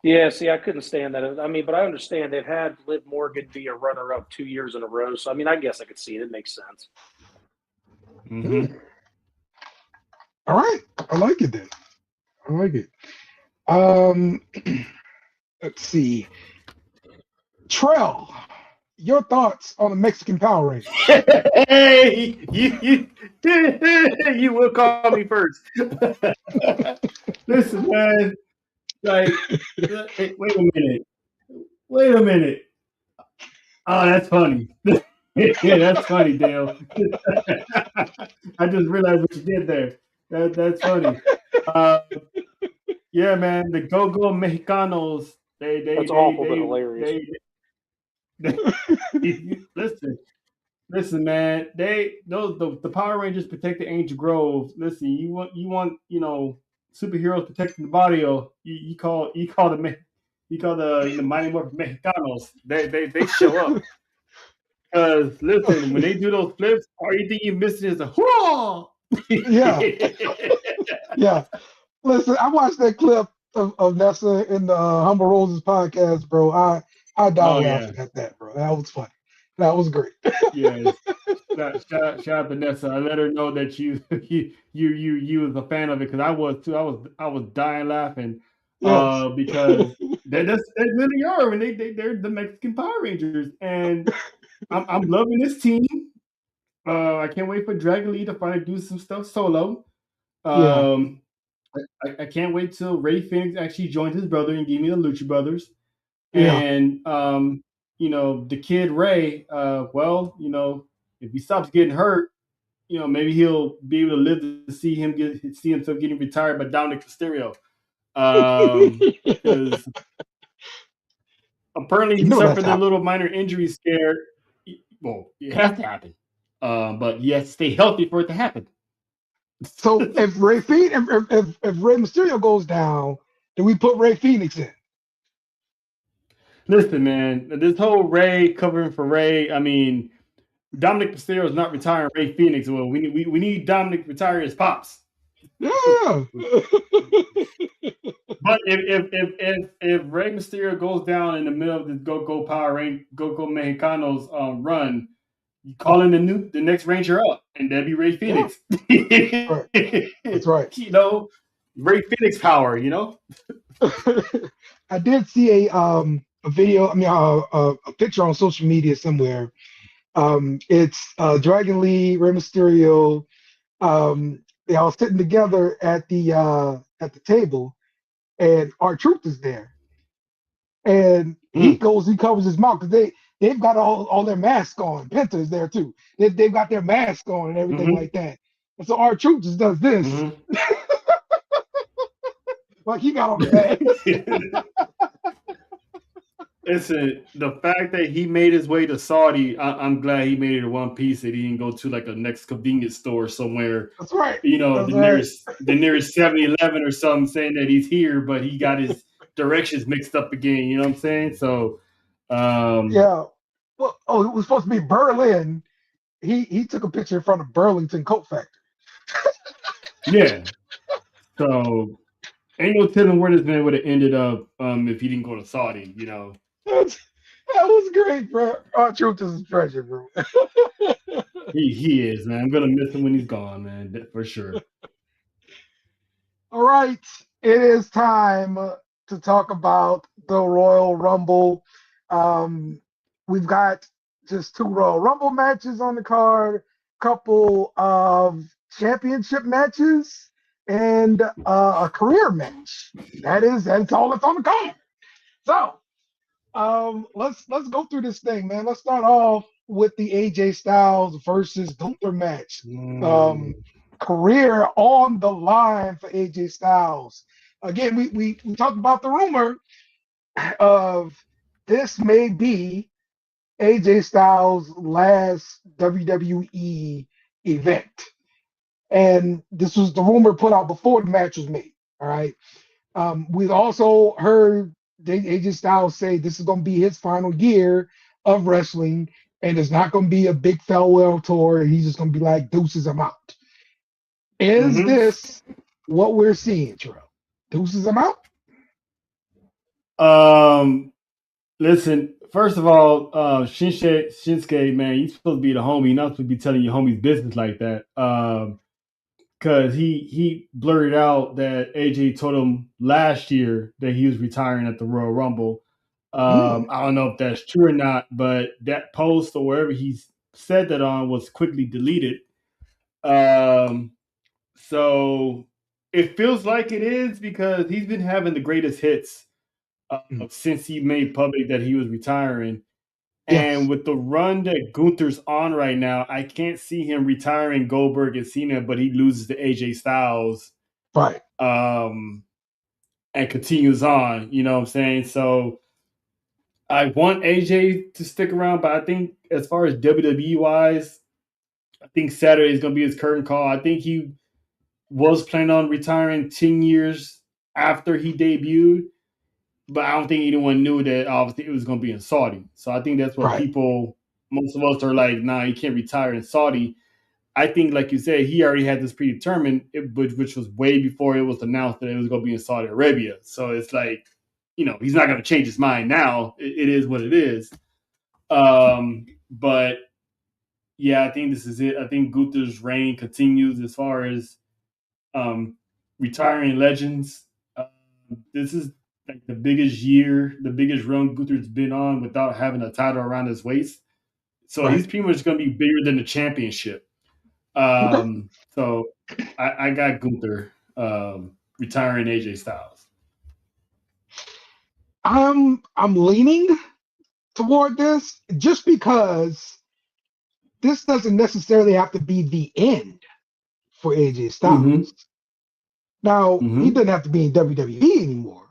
Yeah, see, I couldn't stand that. I mean, but I understand they've had Liv Morgan be a runner-up 2 years in a row. So I mean, I guess I could see it. It makes sense. Mm-hmm. All right. I like it then. I like it. Um, let's see. Trell, your thoughts on the Mexican Power Rangers? Hey, you will call me first. Listen, man. Like, hey, wait a minute. Wait a minute. Oh, that's funny. Yeah, that's funny, Dale. I just realized what you did there. That's funny. Yeah, man. The Go-Go Mexicanos. That's awful but hilarious. Listen, man. The Power Rangers protect the Angel Grove. Listen, you want superheroes protecting the barrio. You call the Mighty Morphin Mexicanos. They show up. Because listen, when they do those flips, all you think you're missing is a whoa. Yeah. Yeah. Listen, I watched that clip of Nessa in the Humble Roses podcast, bro. I died laughing at that, bro. That was funny. That was great. Yeah. Shout out to Nessa. I let her know that you was a fan of it because I was too. I was dying laughing. Yes. Because they really are, and they're the Mexican Power Rangers, and I'm loving this team. I can't wait for Dragon Lee to finally do some stuff solo. Yeah. I can't wait till Ray Phoenix actually joined his brother and gave me the Lucha Brothers. Yeah. And the kid Ray, if he stops getting hurt, maybe he'll be able to live to see himself getting retired by Dominic Mysterio. Because apparently he suffered a little minor injury scare. Well, it has to happen. But he has to stay healthy for it to happen. So if Ray Mysterio goes down, then we put Ray Phoenix in. Listen, man, this whole Ray covering for Ray. I mean, Dominic Mysterio is not retiring Ray Phoenix. Well, we need Dominic retiring his pops. Yeah. But if Rey Mysterio goes down in the middle of the Go-Go Mexicanos run, you call in the next Ranger up, and that'd be Ray Phoenix. Yeah. Right. That's right. Ray Phoenix power. I did see a video. I mean, a picture on social media somewhere. It's Dragon Lee, Rey Mysterio. They all sitting together at the table, and R-Truth is there, and he covers his mouth because they've got all their masks on. Penta is there too. They've got their masks on and everything like that. And so R-Truth just does this, like he got on the mask. Listen, the fact that he made his way to Saudi, I'm glad he made it to One Piece. That he didn't go to like a next convenience store somewhere. That's right. The nearest 7-Eleven or something, saying that he's here, but he got his directions mixed up again. You know what I'm saying? So, yeah. Well, it was supposed to be Berlin. He took a picture in front of Burlington Coat Factory. Yeah. So, ain't no telling where this man would have ended up if he didn't go to Saudi. That was great, bro. R-Truth is a treasure, bro. He is, man. I'm gonna miss him when he's gone, man, for sure. All right, it is time to talk about the Royal Rumble. We've got just 2 Royal Rumble matches on the card, couple of championship matches, and a career match. That's all that's on the card. So let's go through this thing, man. Let's start off with the AJ Styles versus Gunther match. Career on the line for AJ Styles. Again, we talked about the rumor of this may be AJ Styles' last WWE event. And this was the rumor put out before the match was made. All right. We've also heard AJ Styles say this is going to be his final year of wrestling, and it's not going to be a big farewell tour. He's just going to be like, deuces, I'm out. Is this what we're seeing, Terrell? Deuces, I'm out? Listen, first of all, Shinsuke, man, you're supposed to be the homie. You're not supposed to be telling your homie's business like that. Because he blurted out that AJ told him last year that he was retiring at the Royal Rumble. I don't know if that's true or not, but that post or wherever he said that on was quickly deleted. So it feels like it is because he's been having the greatest hits since he made public that he was retiring. Yes. And with the run that Gunther's on right now, I can't see him retiring Goldberg and Cena, but he loses to AJ Styles. Right. And continues on, you know what I'm saying? So I want AJ to stick around, but I think as far as WWE wise, I think Saturday is going to be his curtain call. I think he was planning on retiring 10 years after he debuted, but I don't think anyone knew that obviously it was going to be in Saudi. So I think that's what people, most of us are like, nah, you can't retire in Saudi. I think, like you said, he already had this predetermined, which was way before it was announced that it was going to be in Saudi Arabia. So it's like, you know, he's not going to change his mind now. It is what it is. But yeah, I think this is it. I think Gunther's reign continues as far as retiring legends. This is like the biggest run Gunther's been on without having a title around his waist. So he's pretty much going to be bigger than the championship. So I got Gunther retiring AJ Styles. I'm leaning toward this just because this doesn't necessarily have to be the end for AJ Styles. Now, he doesn't have to be in WWE anymore,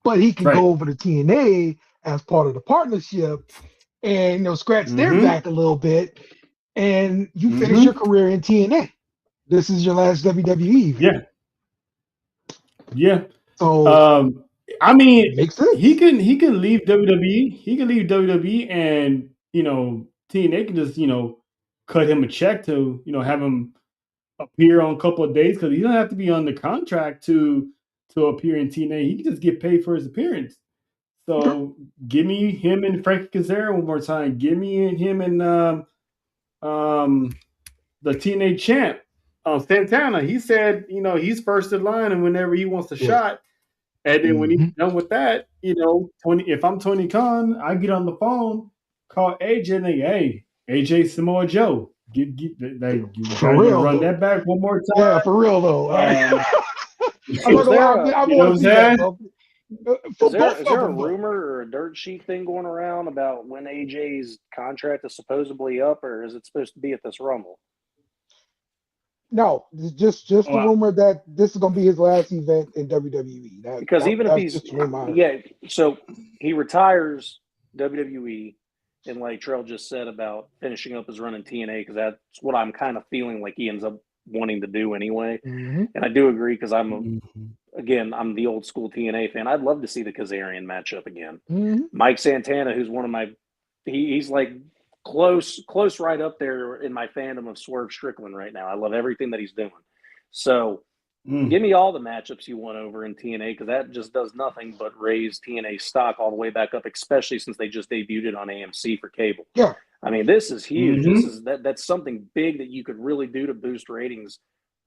but he can go over to TNA as part of the partnership and, you know, scratch their back a little bit, and you finish your career in TNA. This is your last WWE event. Yeah. So, I mean, makes sense. he can leave WWE. He can leave WWE, and you know, TNA can just, you know, cut him a check to, you know, have him appear on a couple of days because he doesn't have to be on the contract to appear in TNA. He can just get paid for his appearance. So give me him and Frankie Kazarian one more time. Give me him and the TNA champ, Santana. He said, you know, he's first in line, and whenever he wants a shot, and then when he's done with that, you know, if I'm Tony Khan, I get on the phone, call AJ, and hey, AJ Samoa Joe. For real, run that back one more time. Yeah, for real though. Is there a rumor or a dirt sheet thing going around about when AJ's contract is supposedly up, or is it supposed to be at this Rumble? No, just the rumor that this is going to be his last event in WWE. Because even if he's so he retires WWE. And like Trell just said about finishing up his run in TNA, because that's what I'm kind of feeling like he ends up wanting to do anyway. And I do agree because I'm the old school TNA fan. I'd love to see the Kazarian matchup again. Mike Santana, who's one of my, he's like close right up there in my fandom of Swerve Strickland right now. I love everything that he's doing. So give me all the matchups you want over in TNA, because that just does nothing but raise TNA stock all the way back up, especially since they just debuted it on AMC for cable. Yeah. I mean, this is huge. That's something big that you could really do to boost ratings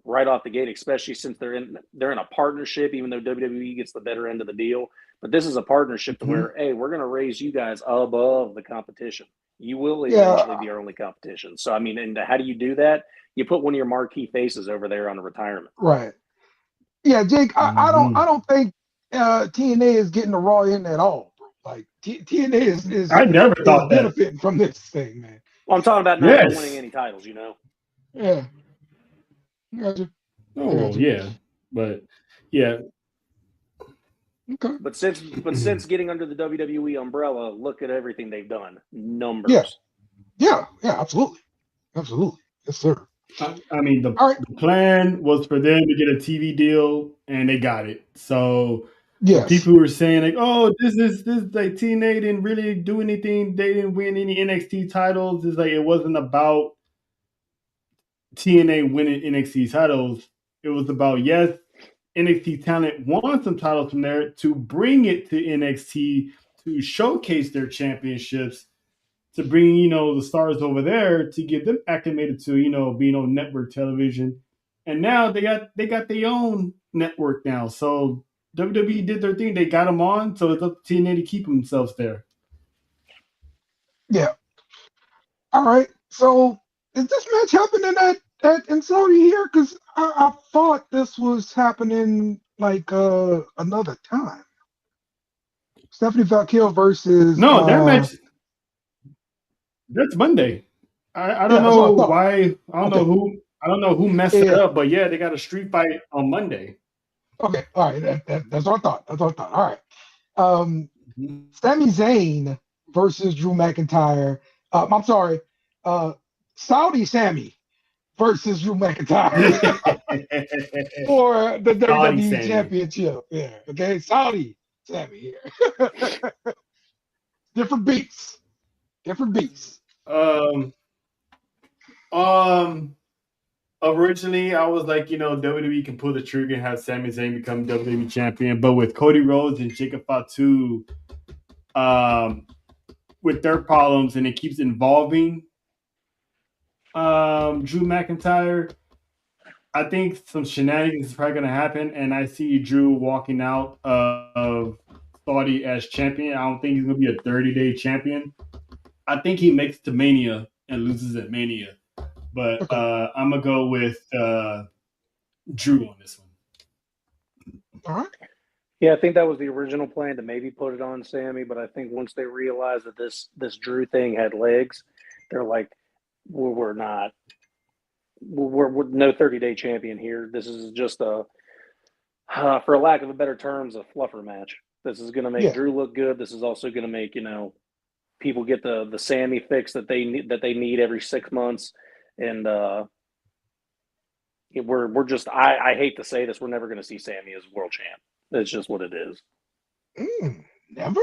right off the gate, especially since they're in a partnership, even though WWE gets the better end of the deal. But this is a partnership to where, hey, we're going to raise you guys above the competition. You will eventually be our only competition. So, I mean, and how do you do that? You put one of your marquee faces over there on the retirement. Right. Yeah, Jake, I don't think TNA is getting the Raw in at all. Like TNA is I never thought benefiting from this thing, man. Well, I'm talking about not winning any titles, you know. Yeah. Gotcha. But yeah. Okay. But since getting under the WWE umbrella, look at everything they've done. Numbers. Yeah, absolutely. Yes, sir. I mean, the All right. plan was for them to get a TV deal, and they got it. So the Yes. people who were saying like, "Oh, this like TNA didn't really do anything. They didn't win any NXT titles." It's like it wasn't about TNA winning NXT titles. It was about, yes, NXT talent won some titles from there to bring it to NXT to showcase their championships, to bring, the stars over there to get them acclimated to, being on network television. And now they got their own network now. So WWE did their thing. They got them on. So it's up to TNA to keep themselves there. Yeah. All right. So is this match happening in Saudi here? Because I thought this was happening like another time. Stephanie Valkyrie versus No, that match, that's Monday. I don't yeah, that's what know I thought. why. I don't know who messed it Yeah. up, but yeah, they got a street fight on Monday. Okay, all right. That's what I thought. That's what I thought. All right. Sami Zayn versus Drew McIntyre. I'm sorry. Saudi Sammy versus Drew McIntyre for the Saudi WWE Sammy. Championship. Yeah. Okay. Saudi Sammy here. Different beats. Originally, I was like, WWE can pull the trigger and have Sami Zayn become WWE champion, but with Cody Rhodes and Jacob Fatu, with their problems, and it keeps involving Drew McIntyre, I think some shenanigans is probably going to happen, and I see Drew walking out of Saudi as champion. I don't think he's going to be a 30-day champion. I think he makes it to Mania and loses at Mania. But Okay. I'm going to go with Drew on this one. All right. Yeah, I think that was the original plan, to maybe put it on Sammy, but I think once they realized that this Drew thing had legs, they're like, we're not. We're no 30-day champion here. This is just for a lack of a better terms, a fluffer match. This is going to make Drew look good. This is also going to make people get the Sammy fix that they need every 6 months, and we're just. I hate to say this, we're never going to see Sammy as world champ. That's just what it is. Never.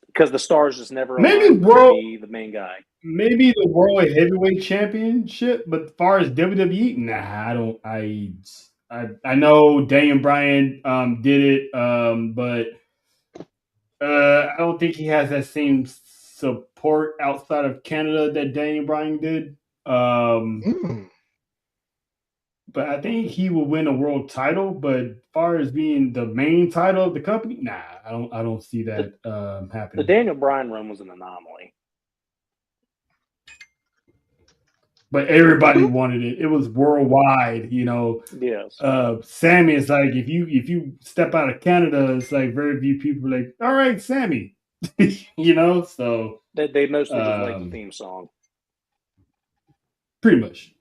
Because the stars just never maybe be the main guy. Maybe the World Heavyweight Championship, but as far as WWE, nah, I don't. I know Daniel Bryan did it, but I don't think he has that same support outside of Canada that Daniel Bryan did. But I think he will win a world title. But as far as being the main title of the company, nah, I don't see that happening. The Daniel Bryan run was an anomaly. But everybody wanted it. It was worldwide, Yes. Sammy is like, if you step out of Canada, it's like very few people are like, all right, Sammy. So they mostly just like the theme song. Pretty much.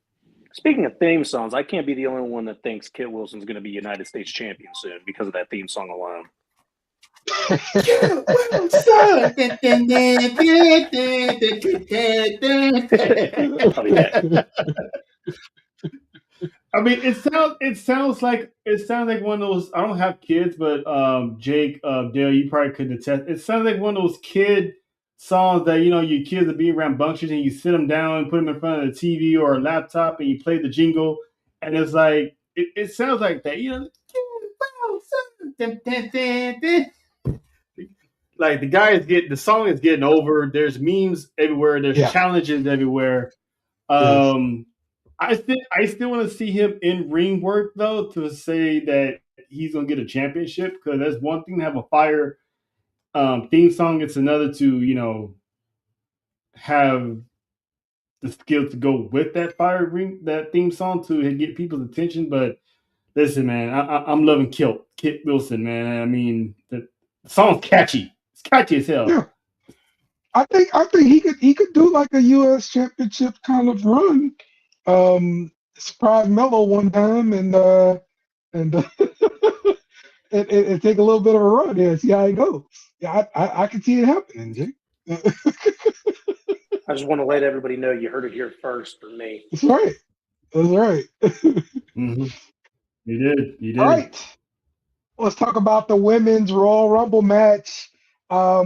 Speaking of theme songs, I can't be the only one that thinks Kit Wilson's going to be United States champion soon because of that theme song alone. I mean, it sounds like one of those. I don't have kids, but Jake, Dale, you probably could attest. It sounds like one of those kid songs that your kids are being rambunctious and you sit them down and put them in front of the TV or a laptop and you play the jingle, and it's like it sounds like that. Like the song is getting over. There's memes everywhere. There's challenges everywhere. I still want to see him in ring work though, to say that he's gonna get a championship, because that's one thing to have a fire theme song. It's another to have the skill to go with that that theme song to get people's attention. But listen, man, I'm loving Kit Wilson, man. I mean, the song's catchy. It's catchy as hell. Yeah. I think he could do like a U.S. championship kind of run. Surprise Mello one time and take a little bit of a run there and see how it goes. Yeah, I can see it happening, Jake. I just want to let everybody know you heard it here first from me. That's right. That's right. Mm-hmm. You did. You did. All right. Let's talk about the women's Royal Rumble match. I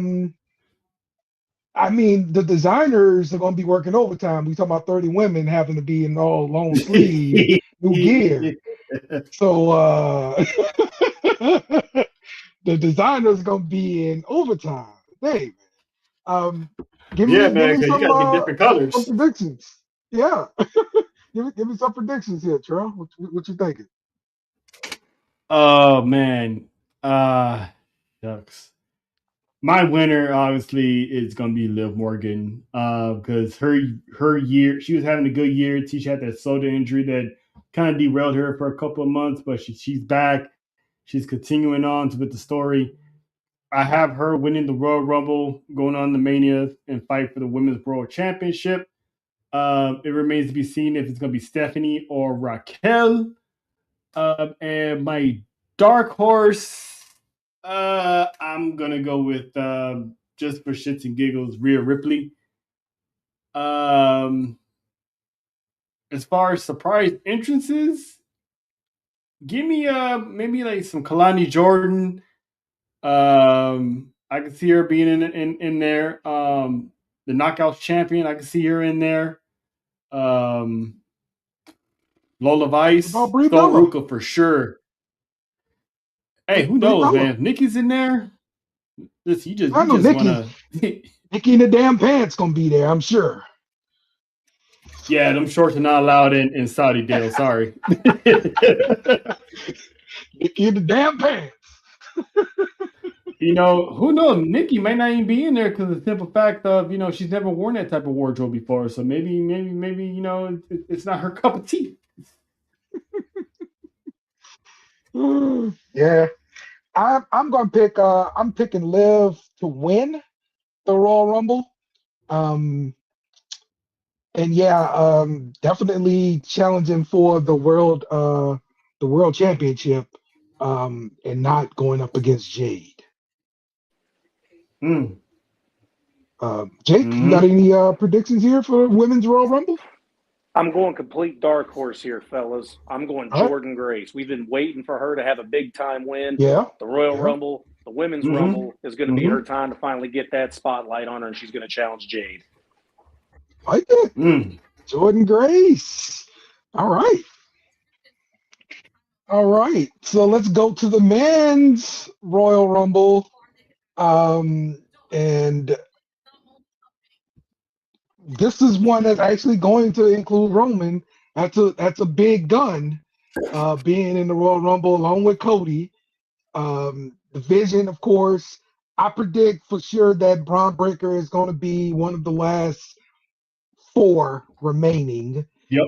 mean, the designers are going to be working overtime. We talking about 30 women having to be in all long sleeve new gear. So the designer's going to be in overtime. Dang. Give me man, because you got to get different colors. some predictions. Yeah. give me some predictions here, Terrell. What you thinking? Oh man, shucks. My winner obviously is going to be Liv Morgan because her year, she was having a good year. She had that shoulder injury that kind of derailed her for a couple of months, but she's back. She's continuing on with the story. I have her winning the Royal Rumble, going on to Mania and fight for the Women's World Championship. It remains to be seen if it's going to be Stephanie or Raquel. And my dark horse, I'm going to go with, just for shits and giggles, Rhea Ripley. As far as surprise entrances, give me maybe like some Kalani Jordan. I can see her being in there. The Knockouts champion, I can see her in there. Lola Vice, Ruka for sure. Hey, who knows, man? If Nikki's in there, you just want to. Nikki in the damn pants gonna be there, I'm sure. Yeah, them shorts are not allowed in Saudi, Dale. Sorry. Nikki in the damn pants. Who knows? Nikki might not even be in there because of the simple fact of, she's never worn that type of wardrobe before. So maybe, it's not her cup of tea. Yeah. I'm gonna pick I'm picking Liv to win the Royal Rumble. And yeah, definitely challenging for the world championship, and not going up against Jade. Jake, you got any predictions here for Women's Royal Rumble? I'm going complete dark horse here, fellas. I'm going Jordan Grace. We've been waiting for her to have a big time win. Yeah. The Royal Rumble, the Women's Rumble is going to be her time to finally get that spotlight on her, and she's going to challenge Jade. Like it. Jordan Grace. All right. So let's go to the men's Royal Rumble. And this is one that's actually going to include Roman. That's a big gun, being in the Royal Rumble along with Cody. The Vision, of course. I predict for sure that Braun Breaker is going to be one of the last 4 remaining. Yep.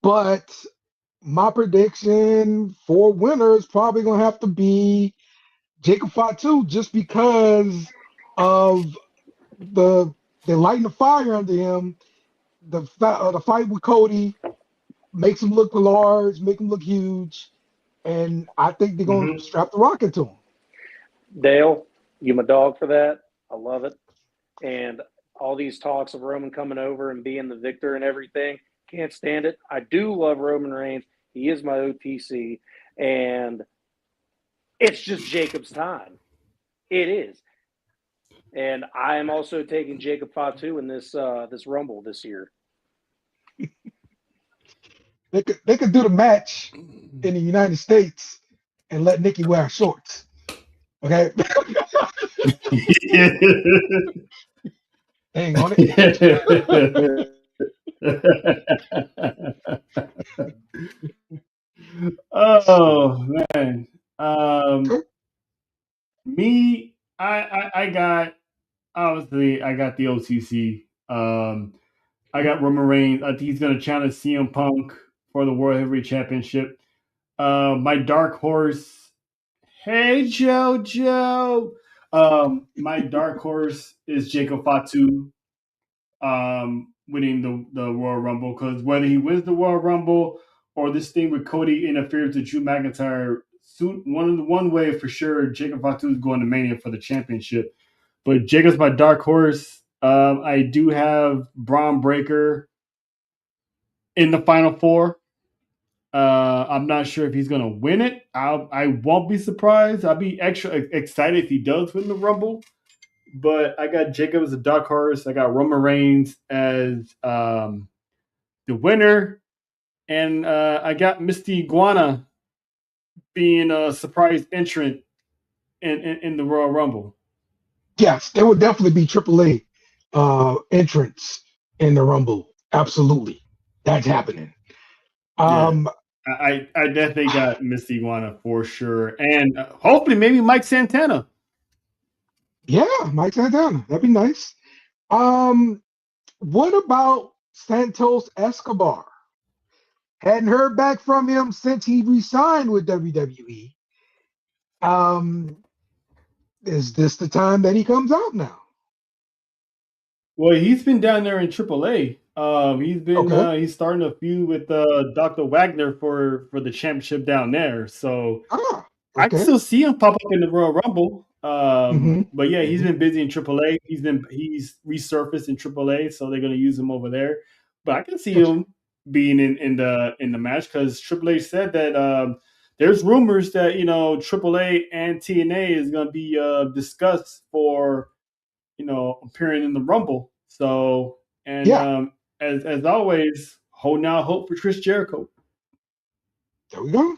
But my prediction for winner is probably going to have to be Jacob Fatu, just because of the lighting the fire under him. The fight with Cody makes him look large, make him look huge, and I think they're going to strap the rocket to him. Dale, you my dog for that. I love it. And all these talks of Roman coming over and being the victor and everything, can't stand it. I do love Roman Reigns. He is my OTC, and it's just Jacob's time. It is. And I am also taking Jacob Fatu in this Rumble this year. They could do the match in the United States and let Nikki wear shorts. Okay. Hang on it. Oh man. Me, I got the OTC. I got Roman Reigns. I think he's gonna challenge CM Punk for the World Heavyweight Championship. My dark horse. Hey Jojo. My dark horse is Jacob Fatu, winning the Royal Rumble, because whether he wins the Royal Rumble or this thing with Cody interferes with Drew McIntyre, one way for sure, Jacob Fatu is going to Mania for the championship. But Jacob's my dark horse. I do have Braun Breaker in the final four. I'm not sure if he's going to win it. I won't be surprised. I'll be extra excited if he does win the Rumble. But I got Jacob as a dark horse. I got Roman Reigns as the winner. And I got Misty Iguana being a surprise entrant in the Royal Rumble. Yes, there would definitely be AAA entrants in the Rumble. Absolutely. That's happening. I definitely got Misty Iguana for sure. And hopefully maybe Mike Santana. Yeah, Mike Santana. That'd be nice. What about Santos Escobar? Hadn't heard back from him since he re-signed with WWE. Is this the time that he comes out now? Well, he's been down there in AAA. He's starting a feud with Dr. Wagner for the championship down there. So I can still see him pop up in the Royal Rumble. But yeah, he's been busy in AAA. He's resurfaced in AAA, so they're going to use him over there. But I can see him being in the match because AAA said that there's rumors that AAA and TNA is going to be discussed for appearing in the Rumble. So as always, holding out hope for Chris Jericho. There we go.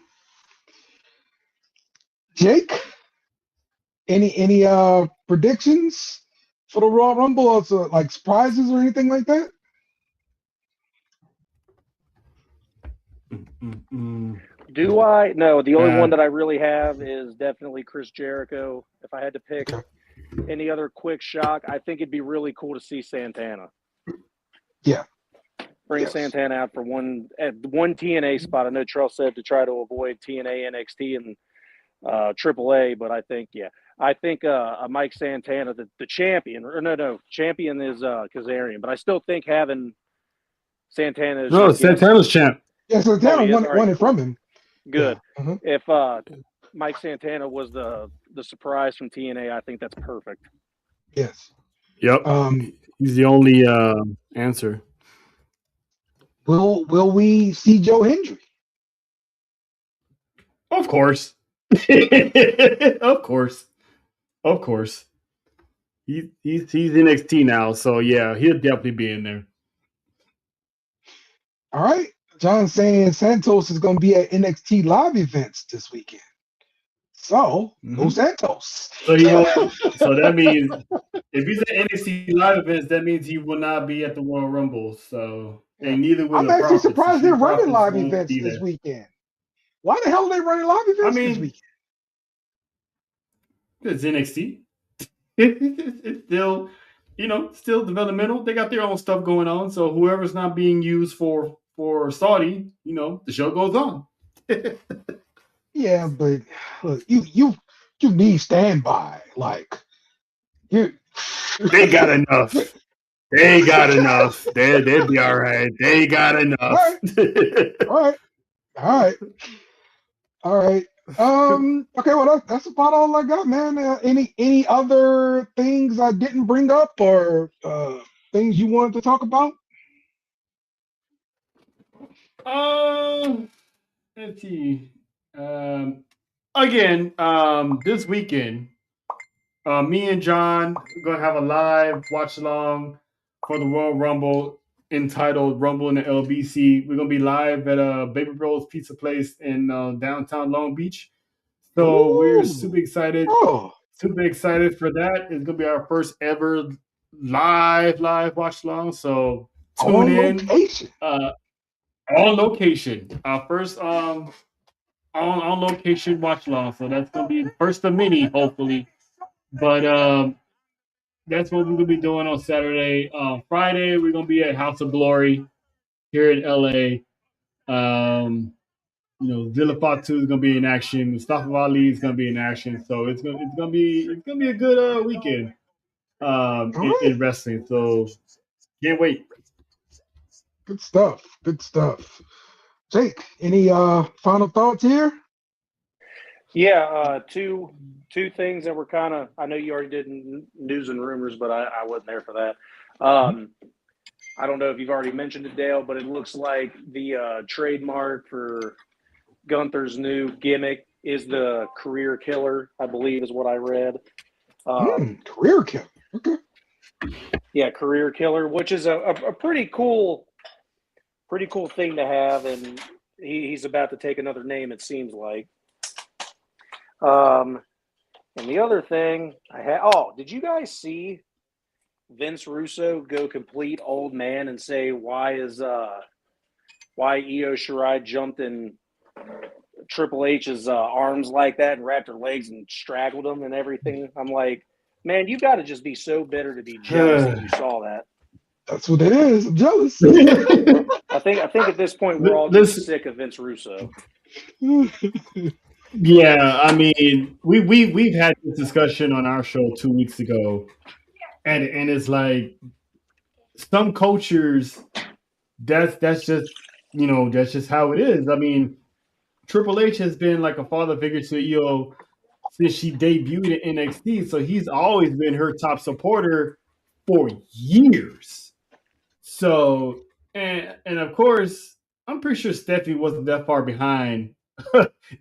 Jake, any predictions for the Royal Rumble, also like surprises or anything like that? Do I? No, the only one that I really have is definitely Chris Jericho. If I had to pick any other quick shock, I think it'd be really cool to see Santana. Yeah. Bring Santana out for one TNA spot. I know Charles said to try to avoid TNA, NXT, and AAA, but I think Mike Santana, the champion, or no, champion is Kazarian, but I still think having Santana. Santana's champ. Yeah, Santana won it from him. Good. Yeah. If Mike Santana was the surprise from TNA, I think that's perfect. Yes. Yep. He's the only answer. Will we see Joe Hendry? Of course. Of course. He's NXT now, so yeah, he'll definitely be in there. All right. John saying Santos is going to be at NXT live events this weekend. So, go Santos. So that means if he's at NXT live events, that means he will not be at the Royal Rumble. So, and neither will I'm actually surprised they're running live events this weekend. Why the hell are they running live events this weekend? It's NXT. It's still, still developmental. They got their own stuff going on. So whoever's not being used for Saudi, the show goes on. Yeah, but look, you need standby. Like they got enough. They got enough. They'll be all right. They got enough. All right. Okay, well that's about all I got, man. Any other things I didn't bring up or things you wanted to talk about? Let's see. Again, this weekend, me and John are gonna have a live watch along for the Royal Rumble entitled "Rumble in the LBC." We're gonna be live at Baby Bros Pizza Place in downtown Long Beach. So we're super excited. Super excited for that. It's gonna be our first ever live watch along. So tune in. Location. On location. Our first on location watch along. So that's gonna be the first of many, hopefully. But that's what we're gonna be doing on Saturday. Friday we're gonna be at House of Glory here in LA. Villa Fatu is gonna be in action. Mustafa Ali is gonna be in action. So it's gonna be a good weekend in wrestling. So can't wait. Good stuff. Jake, any final thoughts here? Yeah, two things that were kind of. I know you already did news and rumors, but I wasn't there for that. I don't know if you've already mentioned it, Dale, but it looks like the trademark for Gunther's new gimmick is the career killer. I believe is what I read. Career killer. Okay. Yeah, career killer, which is a pretty cool thing to have, and he's about to take another name. It seems like. And the other thing I had. Oh, did you guys see Vince Russo go complete old man and say why Io Shirai jumped in Triple H's arms like that and wrapped her legs and strangled him and everything? I'm like, man, you got to just be so bitter to be jealous that you saw that. That's what it is. I'm jealous. I think at this point we're all just sick of Vince Russo. Yeah, I mean, we've had this discussion on our show 2 weeks ago, and it's like some cultures, that's just that's just how it is. I mean, Triple H has been like a father figure to Io since she debuted in NXT, so he's always been her top supporter for years. So, and of course, I'm pretty sure Stephanie wasn't that far behind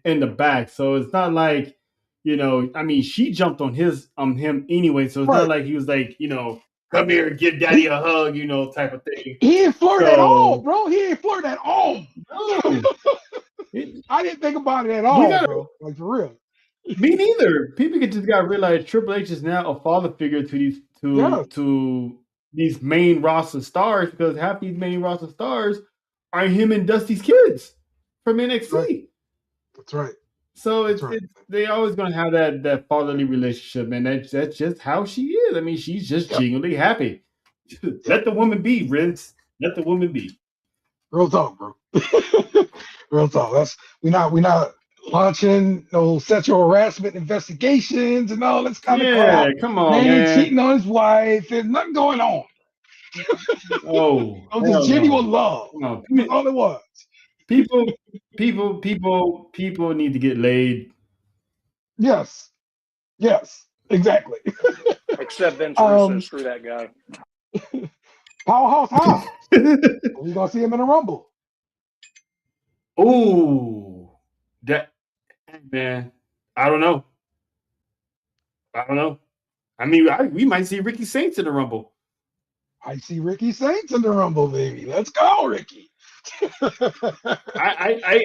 in the back. So it's not like, I mean, she jumped on him anyway. So it's not like he was like, come here and give daddy a hug, type of thing. He ain't flirt at all, bro. He ain't flirt at all. No. I didn't think about it at all, bro. Like, for real. Me neither. People just got to realize Triple H is now a father figure to these main roster stars, because half these main roster stars are him and Dusty's kids from NXT. That's right. So they always gonna have that fatherly relationship, and that's just how she is. I mean, she's just genuinely happy. Let the woman be, Vince. Let the woman be. Real talk, bro. Real talk. We're not launching no sexual harassment investigations and all this kind of crap. Come on, man. Cheating on his wife. There's nothing going on. Just genuine love. That's all it was. People need to get laid. Yes, exactly. Except Vince Russo, screw that guy. Powerhouse Hobbs. We're gonna see him in a Rumble. Ooh, man, I don't know. I mean, we might see Ricky Saints in the Rumble. I see Ricky Saints in the Rumble, baby. Let's go, Ricky. I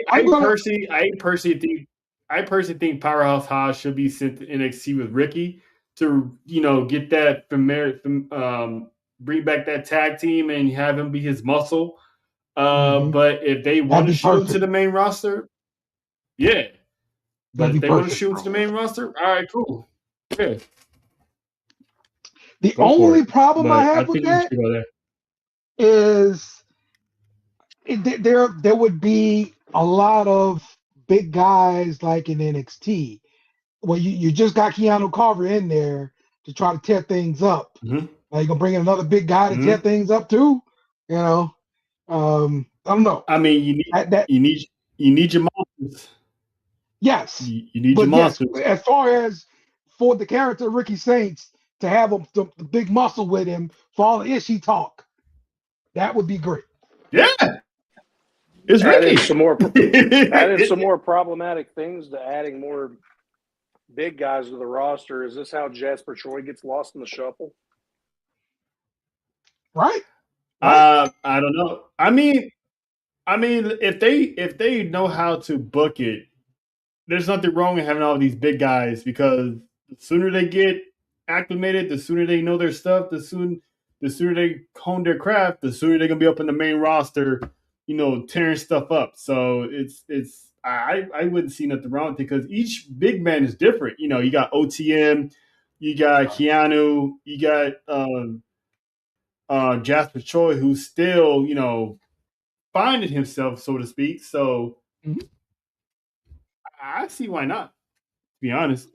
personally think Powerhouse Hobbs should be sent to NXT with Ricky to get that bring back that tag team and have him be his muscle. But if they want to shoot him to the main roster, yeah. But if they want to shoot him to the main roster, all right, cool. Yeah. The only problem I have with that is there would be a lot of big guys like in NXT. Well, you just got Keanu Carver in there to try to tear things up. Mm-hmm. Now you're gonna bring in another big guy to tear things up too. I don't know. I mean, you need your monsters. Yes, you need your monsters. Yes, as far as for the character of Ricky Saints to have the big muscle with him for all the ishy talk, that would be great. Yeah. It's Ricky. Adding some more problematic things to adding more big guys to the roster. Is this how Jasper Troy gets lost in the shuffle? Right? I don't know. I mean, if they know how to book it, there's nothing wrong in having all these big guys, because the sooner they get acclimated, the sooner they know their stuff, the sooner they hone their craft, the sooner they're gonna be up in the main roster, tearing stuff up. So I wouldn't see nothing wrong with it, because each big man is different. You got OTM, you got Keanu, you got Jasper Troy, who's still, finding himself, so to speak. So I see why not, to be honest.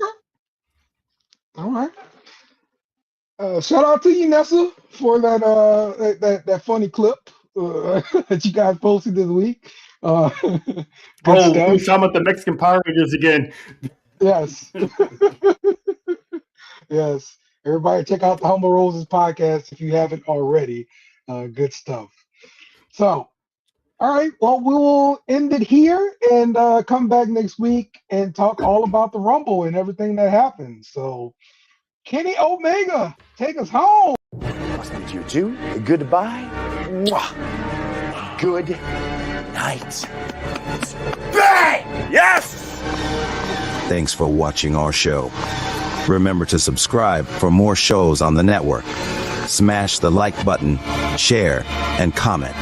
All right. Shout out to you, Nessa, for that funny clip that you guys posted this week. We're talking about the Mexican Power Rangers again. Yes. Yes. Everybody check out the Humble Roses podcast if you haven't already. Good stuff. So, all right. Well, we will end it here and come back next week and talk all about the Rumble and everything that happened. So, Kenny Omega, take us home. Must be you too. Goodbye. Mwah. Good night. Bang! Yes! Thanks for watching our show. Remember to subscribe for more shows on the network. Smash the like button, share, and comment.